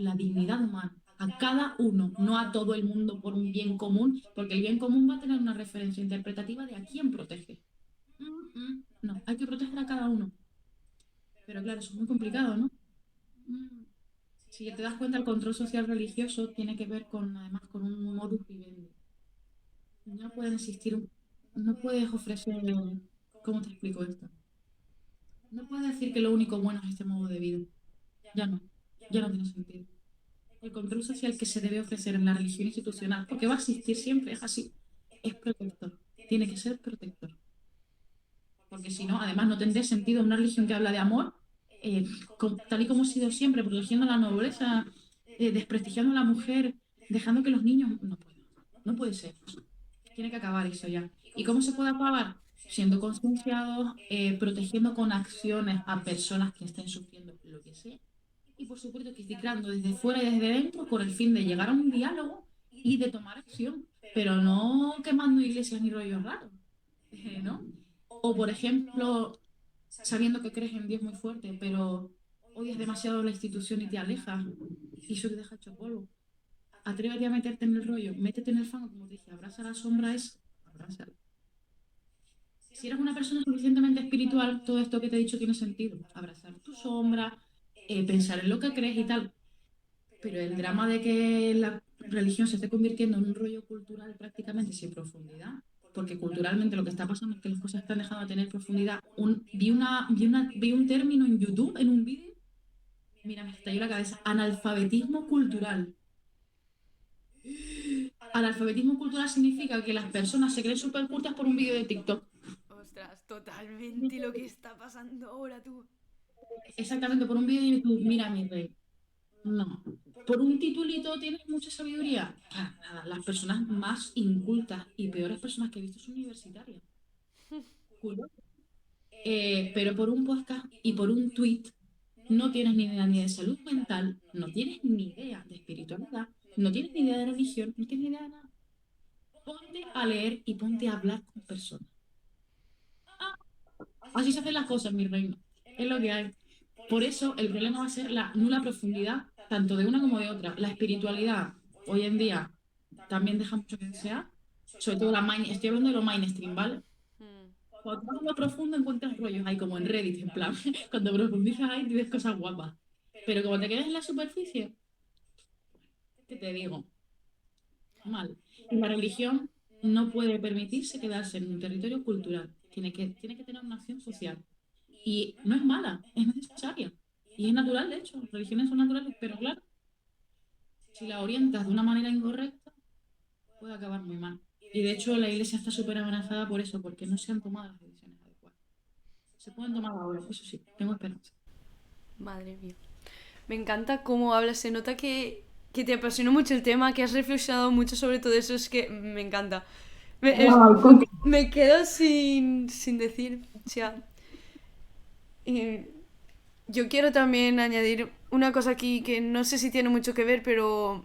la dignidad humana, a cada uno, no a todo el mundo por un bien común, porque el bien común va a tener una referencia interpretativa de a quién protege. No, hay que proteger a cada uno. Pero claro, eso es muy complicado, ¿no? Mm, Si te das cuenta, el control social religioso tiene que ver con, además, con un modus vivendi. No pueden existir, no puedes ofrecer, ¿cómo te explico esto? No puedes decir que lo único bueno es este modo de vida. Ya no, ya no tiene sentido. El control social que se debe ofrecer en la religión institucional, porque va a existir siempre, es así, es protector. Tiene que ser protector. Porque si no, además no tendría sentido una religión que habla de amor, tal y como ha sido siempre, protegiendo a la nobleza, desprestigiando a la mujer, dejando que los niños... No puede ser. Tiene que acabar eso ya. ¿Y cómo se puede acabar? Siendo concienciados, protegiendo con acciones a personas que estén sufriendo lo que sea. Y por supuesto que creando desde fuera y desde dentro con el fin de llegar a un diálogo y de tomar acción, pero no quemando iglesias ni rollos raros, ¿no? O por ejemplo, sabiendo que crees en Dios muy fuerte, pero odias demasiado la institución y te alejas y eso te deja hecho polvo. Atrévete a meterte en el rollo, métete en el fango, como te dije, abraza la sombra es abrazar. Si eres una persona suficientemente espiritual, todo esto que te he dicho tiene sentido. Abrazar tu sombra, pensar en lo que crees y tal. Pero el drama de que la religión se esté convirtiendo en un rollo cultural prácticamente sin profundidad, porque culturalmente lo que está pasando es que las cosas están dejando de tener profundidad. Vi un término en YouTube, en un vídeo, mira, me estalló la cabeza, analfabetismo cultural. Analfabetismo cultural significa que las personas se creen súper cultas por un vídeo de TikTok.
Ostras, totalmente lo que está pasando ahora tú.
Exactamente, por un vídeo de YouTube. Mira, mi rey. No. Por un titulito tienes mucha sabiduría. Para nada. Las personas más incultas y peores personas que he visto son universitarias. Juro. Pero por un podcast y por un tweet no tienes ni idea ni de salud mental, no tienes ni idea de espiritualidad, no tienes ni idea de religión, no tienes ni idea de nada. Ponte a leer y ponte a hablar con personas. Así se hacen las cosas, mi reino. Es lo que hay. Por eso el problema va a ser la nula profundidad, tanto de una como de otra. La espiritualidad, hoy en día, también deja mucho que desear. Sobre todo estoy hablando de lo mainstream, ¿vale?
Mm.
Cuando tú vas a lo profundo encuentras rollos ahí como en Reddit, en plan. Cuando profundizas ahí tienes cosas guapas. Pero como te quedas en la superficie, ¿qué te digo? Mal. Y la religión no puede permitirse quedarse en un territorio cultural. Tiene que tener una acción social. Y no es mala, es necesaria. Y es natural, de hecho. Las religiones son naturales, pero claro, si la orientas de una manera incorrecta, puede acabar muy mal. Y de hecho, la iglesia está súper amenazada por eso, porque no se han tomado las decisiones adecuadas. Se pueden tomar ahora, eso sí, tengo esperanza.
Madre mía. Me encanta cómo hablas, se nota que te apasionó mucho el tema, que has reflexionado mucho sobre todo eso, es que me encanta.
Ay, Conti.
Me quedo sin decir, o sea, eh, yo quiero también añadir una cosa aquí que no sé si tiene mucho que ver, pero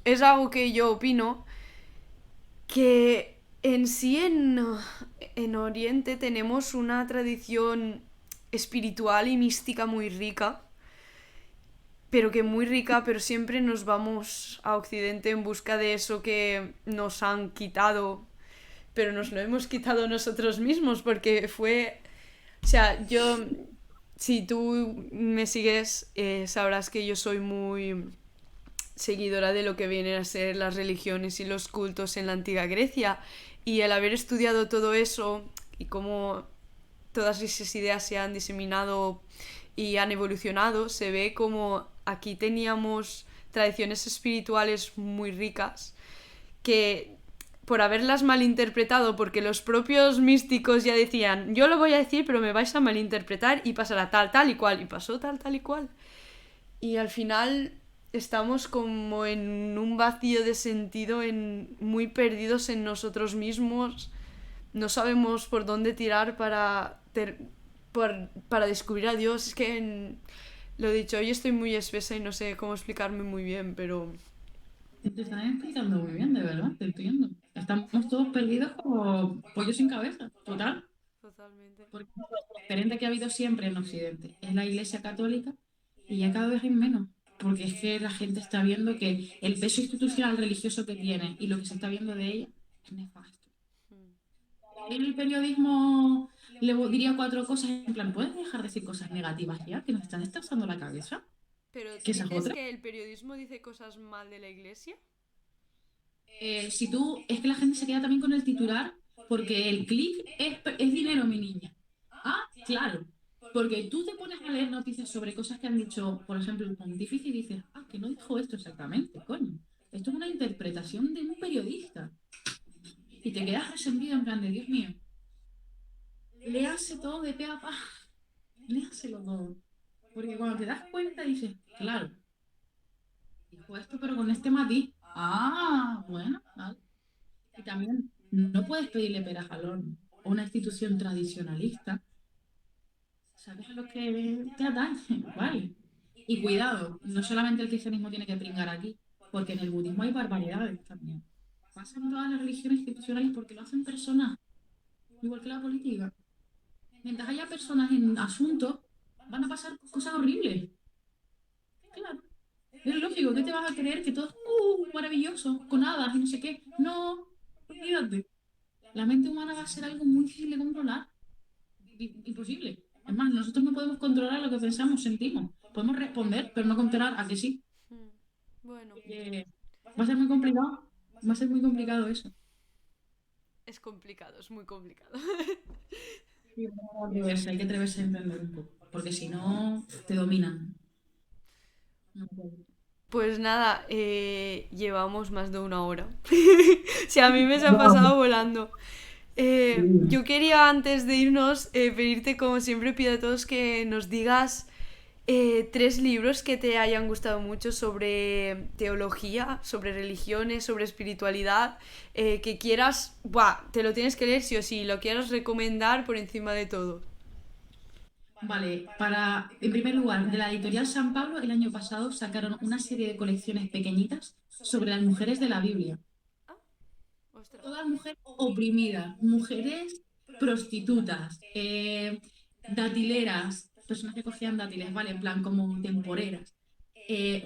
es algo que yo opino, que en sí en Oriente tenemos una tradición espiritual y mística muy rica, pero que muy rica, pero siempre nos vamos a Occidente en busca de eso que nos han quitado, pero nos lo hemos quitado nosotros mismos, porque fue... O sea, yo, si tú me sigues, sabrás que yo soy muy seguidora de lo que vienen a ser las religiones y los cultos en la antigua Grecia, y al haber estudiado todo eso y cómo todas esas ideas se han diseminado y han evolucionado, se ve como aquí teníamos tradiciones espirituales muy ricas que por haberlas malinterpretado, porque los propios místicos ya decían, yo lo voy a decir pero me vais a malinterpretar y pasará tal y cual, y pasó tal y cual. Y al final estamos como en un vacío de sentido, muy perdidos en nosotros mismos, no sabemos por dónde tirar para descubrir a Dios. Es que, lo dicho, hoy estoy muy espesa y no sé cómo explicarme muy bien, pero...
Te están explicando muy bien, de verdad, te entiendo. Estamos todos perdidos como pollos sin cabeza, total.
Totalmente.
Porque el referente que ha habido siempre en Occidente es la Iglesia Católica y ya cada vez hay menos. porque es que la gente está viendo que el peso institucional religioso que tiene y lo que se está viendo de ella es nefasto.
Mm.
En el periodismo diría cuatro cosas en plan, ¿puedes dejar de decir cosas negativas ya? Que nos están destrozando la cabeza.
Pero
Que esa es
dices
otra.
que el periodismo dice cosas mal de la iglesia.
Si tú, es que la gente se queda también con el titular porque el clic es dinero, mi niña. Ah, claro. Porque tú te pones a leer noticias sobre cosas que han dicho, por ejemplo, el pontífice y dices, ah, que no dijo esto exactamente, coño. Esto es una interpretación de un periodista. Y te quedas resentido en plan de, Dios mío, léase todo de pe a pa, léaselo todo. Porque cuando te das cuenta dices, claro, dijo esto pero con este matiz. Ah, bueno, vale. Y también no puedes pedirle peras al horno a una institución tradicionalista. ¿Sabes a lo que te atañe? Vale. Y cuidado, no solamente el cristianismo tiene que pringar aquí, porque en el budismo hay barbaridades también. Pasan en todas las religiones institucionales porque lo hacen personas, igual que la política. Mientras haya personas en asuntos, van a pasar cosas horribles. Claro. Es lógico, ¿qué te vas a creer? Que todo es maravilloso, con hadas y no sé qué. No, olvídate. La mente humana va a ser algo muy difícil de controlar. Imposible. Es más, nosotros no podemos controlar lo que pensamos, sentimos. Podemos responder, pero no controlar a que sí.
Mm. Bueno,
Va a ser muy complicado. Va a ser muy complicado eso.
es complicado, es muy complicado.
Sí, hay que atreverse a entender un poco, porque si no, te dominan. No puedo.
Pues nada, llevamos más de una hora. Si a mí me se ha
Vamos.
pasado volando. Yo quería antes de irnos pedirte, como siempre pido a todos, que nos digas tres libros que te hayan gustado mucho sobre teología, sobre religiones, sobre espiritualidad, que quieras, buah, te lo tienes que leer sí o sí, lo quieras recomendar por encima de todo.
Vale, en primer lugar, de la editorial San Pablo, el año pasado sacaron una serie de colecciones pequeñitas sobre las mujeres de la Biblia.
Ah, ostras.
Todas mujeres oprimidas, mujeres prostitutas, datileras, personas que cogían dátiles, ¿vale? En plan, como temporeras.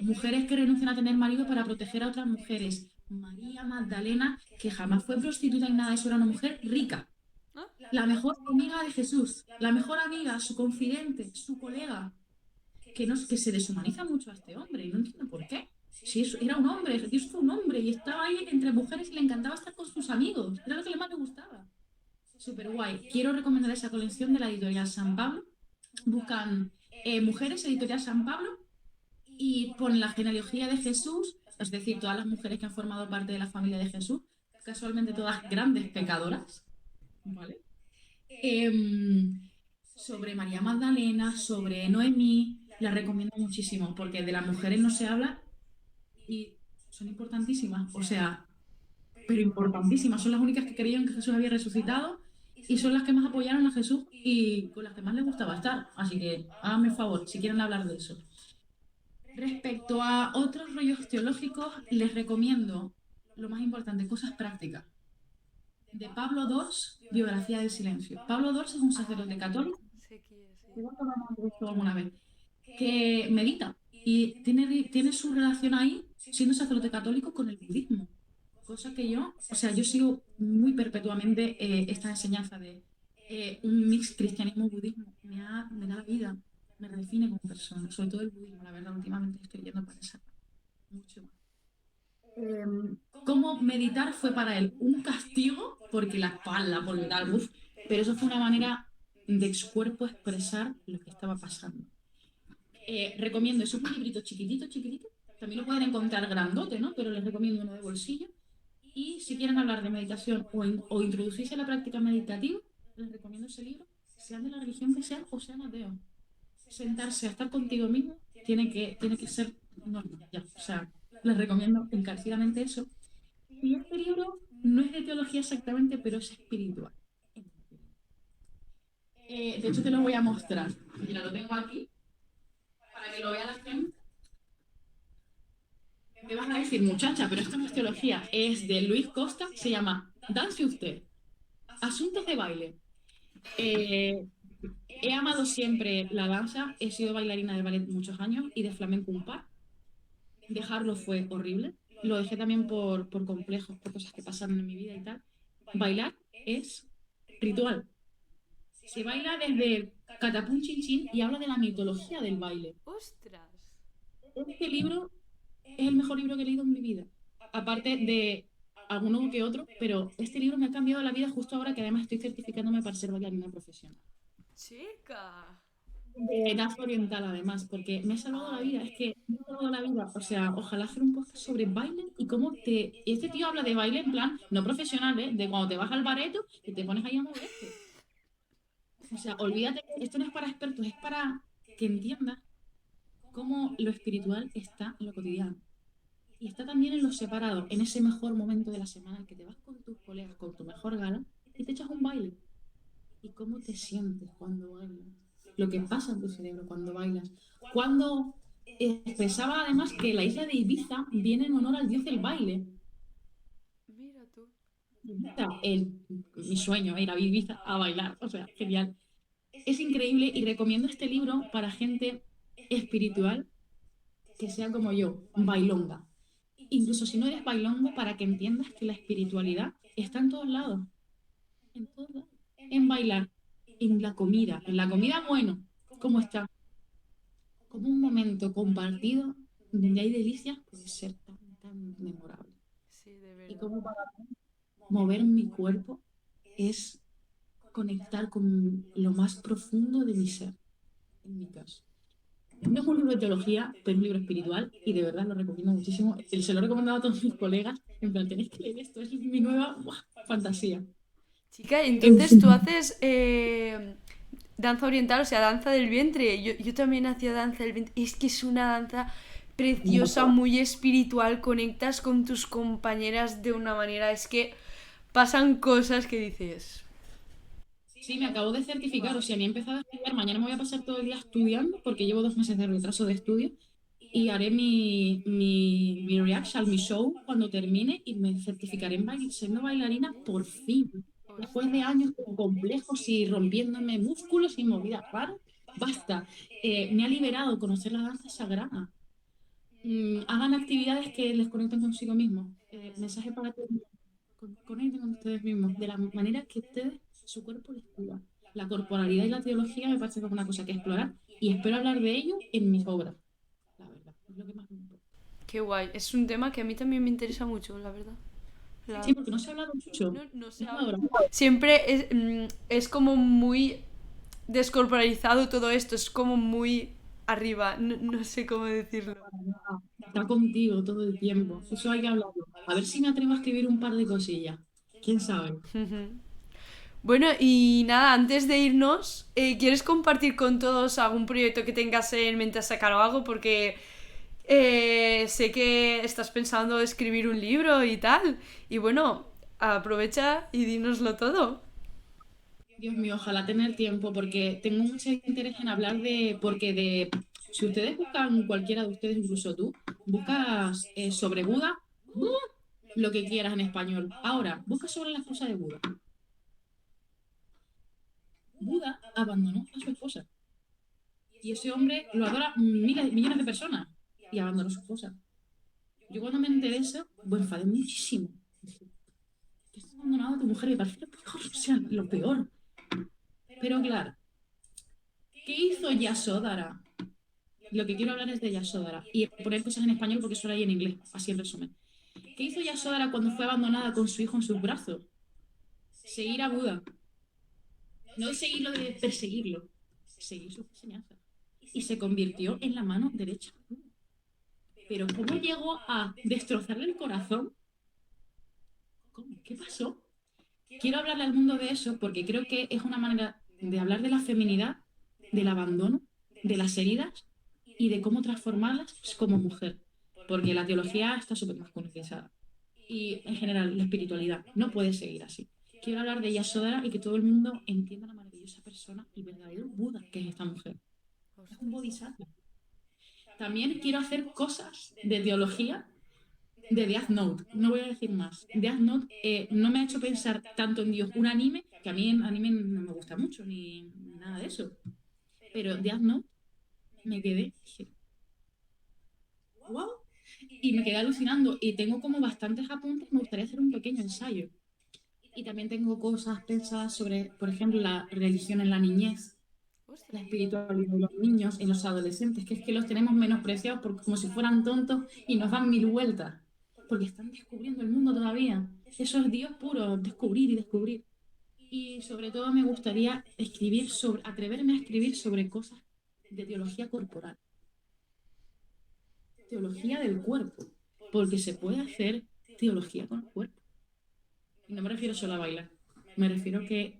Mujeres que renuncian a tener marido para proteger a otras mujeres. María Magdalena, que jamás fue prostituta ni nada, eso era una mujer rica.
Ah,
La mejor amiga de Jesús, la mejor amiga, su confidente, su colega, que se deshumaniza mucho a este hombre y no entiendo por qué. Si era un hombre, Jesús fue un hombre y estaba ahí entre mujeres y le encantaba estar con sus amigos, era lo que más le gustaba. Súper guay. Quiero recomendar esa colección de la editorial San Pablo. Buscan mujeres, editorial San Pablo, y ponen la genealogía de Jesús, es decir, todas las mujeres que han formado parte de la familia de Jesús, casualmente todas grandes pecadoras, ¿vale? Sobre María Magdalena, sobre Noemí, la recomiendo muchísimo porque de las mujeres no se habla y son importantísimas, o sea, pero importantísimas, son las únicas que creían que Jesús había resucitado y son las que más apoyaron a Jesús y con las que más les gustaba estar, así que háganme el favor si quieren hablar de eso. Respecto a otros rollos teológicos, les recomiendo, lo más importante, cosas prácticas. De Pablo II, Biografía del Silencio. Pablo II es un sacerdote católico,
sé quién es, sí.
igual que hablamos de esto alguna vez, que medita y tiene su relación ahí, siendo sacerdote católico, con el budismo. Cosa que yo, o sea, yo sigo muy perpetuamente esta enseñanza de un mix cristianismo-budismo. Me da la vida, me redefine como persona, sobre todo el budismo, la verdad, últimamente estoy yendo para esa mucho más. Cómo meditar fue para él un castigo, porque la espalda, porque tal, uf, pero eso fue una manera de su cuerpo expresar lo que estaba pasando. Recomiendo, es un librito chiquitito, chiquitito, también lo pueden encontrar grandote, ¿no? Pero les recomiendo uno de bolsillo. Y si quieren hablar de meditación o introducirse a la práctica meditativa, les recomiendo ese libro, sean de la religión que sean o sean ateos. Sentarse a estar contigo mismo tiene que ser normal, ya. O sea, les recomiendo encarecidamente eso. Y este libro no es de teología exactamente, pero es espiritual. De hecho, te lo voy a mostrar. Mira, lo tengo aquí para que lo vea la gente. Me vas a decir, muchacha, pero esto no es teología. Es de Luis Costa, se llama Dance Usted. Asuntos de baile. He amado siempre la danza, he sido bailarina de ballet muchos años y de flamenco un par. dejarlo fue horrible. Lo dejé también por complejos, por cosas que pasaron en mi vida y tal. Bailar es ritual. Se baila desde Catapum Chin Chin y habla de la mitología del baile.
¡Ostras!
Este libro es el mejor libro que he leído en mi vida. Aparte de alguno que otro, pero este libro me ha cambiado la vida justo ahora que además estoy certificándome para ser bailarina profesional.
¡Chica!
De danza oriental además, porque me ha salvado la vida, es que me ha salvado la vida. O sea, ojalá hacer un podcast sobre baile y cómo te... Este tío habla de baile en plan, no profesional, ¿eh? De cuando te vas al bareto y te pones ahí a moverte. O sea, olvídate que esto no es para expertos, es para que entiendas cómo lo espiritual está en lo cotidiano. Y está también en lo separado, en ese mejor momento de la semana que te vas con tus colegas, con tu mejor gala y te echas un baile. ¿Y cómo te sientes cuando bailas? Lo que pasa en tu cerebro cuando bailas. Cuando pensaba además que la isla de Ibiza viene en honor al dios del baile.
Mira tú.
Ibiza, mi sueño, ir a Ibiza a bailar. O sea, genial. Es increíble y recomiendo este libro para gente espiritual que sea como yo, bailonga. Incluso si no eres bailongo, para que entiendas que la espiritualidad está en todos lados. En todos lados. En bailar, en la comida, bueno, ¿cómo está? Como un momento compartido donde hay delicias puede ser tan memorable.
Sí, de
Y
verdad.
como para mover mi cuerpo es conectar con lo más profundo de mi ser, en mi caso. No es un libro de teología, pero es un libro espiritual y de verdad lo recomiendo muchísimo. Se lo he recomendado a todos mis colegas. En plan, tenéis que leer esto, es mi nueva fantasía.
Chica,
En
entonces tú
fin.
haces danza oriental, o sea, danza del vientre. Yo también hacía danza del vientre. Es que es una danza preciosa, muy espiritual. Conectas con tus compañeras de una manera. Es que pasan cosas que dices.
Sí, me acabo de certificar, o sea, ni he empezado a estudiar. Mañana me voy a pasar todo el día estudiando porque llevo 2 meses de retraso de estudio y haré mi reaction, mi show cuando termine y me certificaré en siendo bailarina por fin. Después de años como complejos y rompiéndome músculos y movidas raras, basta. Me ha liberado conocer la danza sagrada. Hagan actividades que les conecten consigo mismos. Mensaje para todos. Conecten con ustedes mismos de la manera que ustedes, su cuerpo les pida. La corporalidad y la teología me parece como una cosa que explorar y espero hablar de ello en mis obras. La verdad, es lo que más me importa.
Qué guay. Es un tema que a mí también me interesa mucho, la verdad.
Sí,
La-
porque no se ha hablado mucho.
no
No
se
se ha
habla.
hablado.
Siempre es como muy descorporalizado todo esto. Es como muy arriba. No sé cómo decirlo.
Está contigo todo el tiempo. Eso hay que hablarlo. A ver si me atrevo a escribir un par de cosillas. ¿Quién sabe?
Bueno, y nada, antes de irnos, ¿quieres compartir con todos algún proyecto que tengas en mente a sacar o algo? Porque sé que estás pensando escribir un libro y tal. Y bueno, aprovecha y dínoslo todo.
Dios mío, ojalá tener tiempo porque tengo mucho interés en hablar si ustedes buscan, cualquiera de ustedes, incluso tú, buscas sobre Buda, lo que quieras en español. Ahora, busca sobre la esposa de Buda. Buda abandonó a su esposa y ese hombre lo adora miles, millones de personas y abandonó a su esposa. Yo cuando me enteré de eso, me enfadé muchísimo. Dije, ¿qué has abandonado a tu mujer? Me parece lo peor, o sea, lo peor. Pero claro, ¿qué hizo Yasodhara? Lo que quiero hablar es de Yasodhara y poner cosas en español porque solo hay en inglés, así en resumen. ¿Qué hizo Yasodhara cuando fue abandonada con su hijo en sus brazos? Seguir a Buda. No seguirlo de perseguirlo, seguir sus enseñanzas. Y se convirtió en la mano derecha. Pero ¿cómo llegó a destrozarle el corazón? ¿Cómo? ¿Qué pasó? Quiero hablarle al mundo de eso porque creo que es una manera de hablar de la feminidad, del abandono, de las heridas y de cómo transformarlas como mujer. Porque la teología está súper masculinizada. Y en general la espiritualidad no puede seguir así. Quiero hablar de Yasodhara y que todo el mundo entienda la maravillosa persona, el verdadero Buda que es esta mujer. Es un bodhisattva. También quiero hacer cosas de teología de Death Note. No voy a decir más. Death Note no me ha hecho pensar tanto en Dios. Un anime, que a mí en anime no me gusta mucho, ni nada de eso. Pero Death Note me quedé, dije, wow. y me quedé alucinando y tengo como bastantes apuntes, me gustaría hacer un pequeño ensayo. Y también tengo cosas pensadas sobre, por ejemplo, la religión en la niñez, la
Ostras.
espiritualidad de los niños y los adolescentes, que es que los tenemos menospreciados porque, como si fueran tontos y nos dan mil vueltas, porque están descubriendo el mundo todavía. Eso es Dios puro, descubrir y descubrir. Y sobre todo me gustaría atreverme a escribir sobre cosas de teología corporal, teología del cuerpo, porque se puede hacer teología con el cuerpo. Y no me refiero solo a bailar, me refiero a que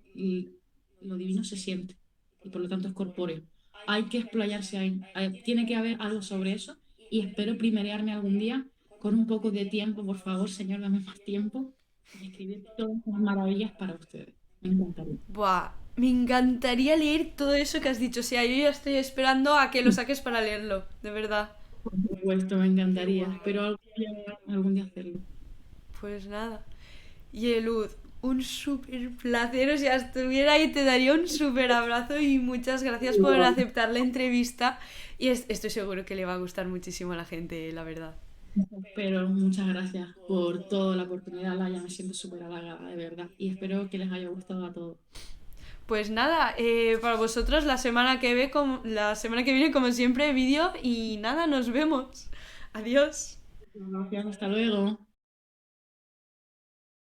lo divino se siente y por lo tanto es corpóreo. Hay que explayarse ahí, tiene que haber algo sobre eso y espero primerearme algún día con un poco de tiempo, por favor, Señor, dame más tiempo y escribir todas las maravillas para ustedes. Me encantaría.
Buah, me encantaría leer todo eso que has dicho. O sea, yo ya estoy esperando a que lo saques para leerlo, de verdad.
Por supuesto, me
Qué
encantaría.
guay.
Espero algún día hacerlo.
Pues nada. Yelud, un súper placer. O sea, estuviera ahí, te daría un súper abrazo y muchas gracias por
Igual.
aceptar la entrevista. Y estoy seguro que le va a gustar muchísimo a la gente, la verdad.
Pero muchas gracias por toda la oportunidad, Laia. Me siento súper halagada, de verdad. Y espero que les haya gustado a todos.
Pues nada, para vosotros la semana que viene, como siempre, vídeo y nada, nos vemos. Adiós.
Gracias, hasta luego.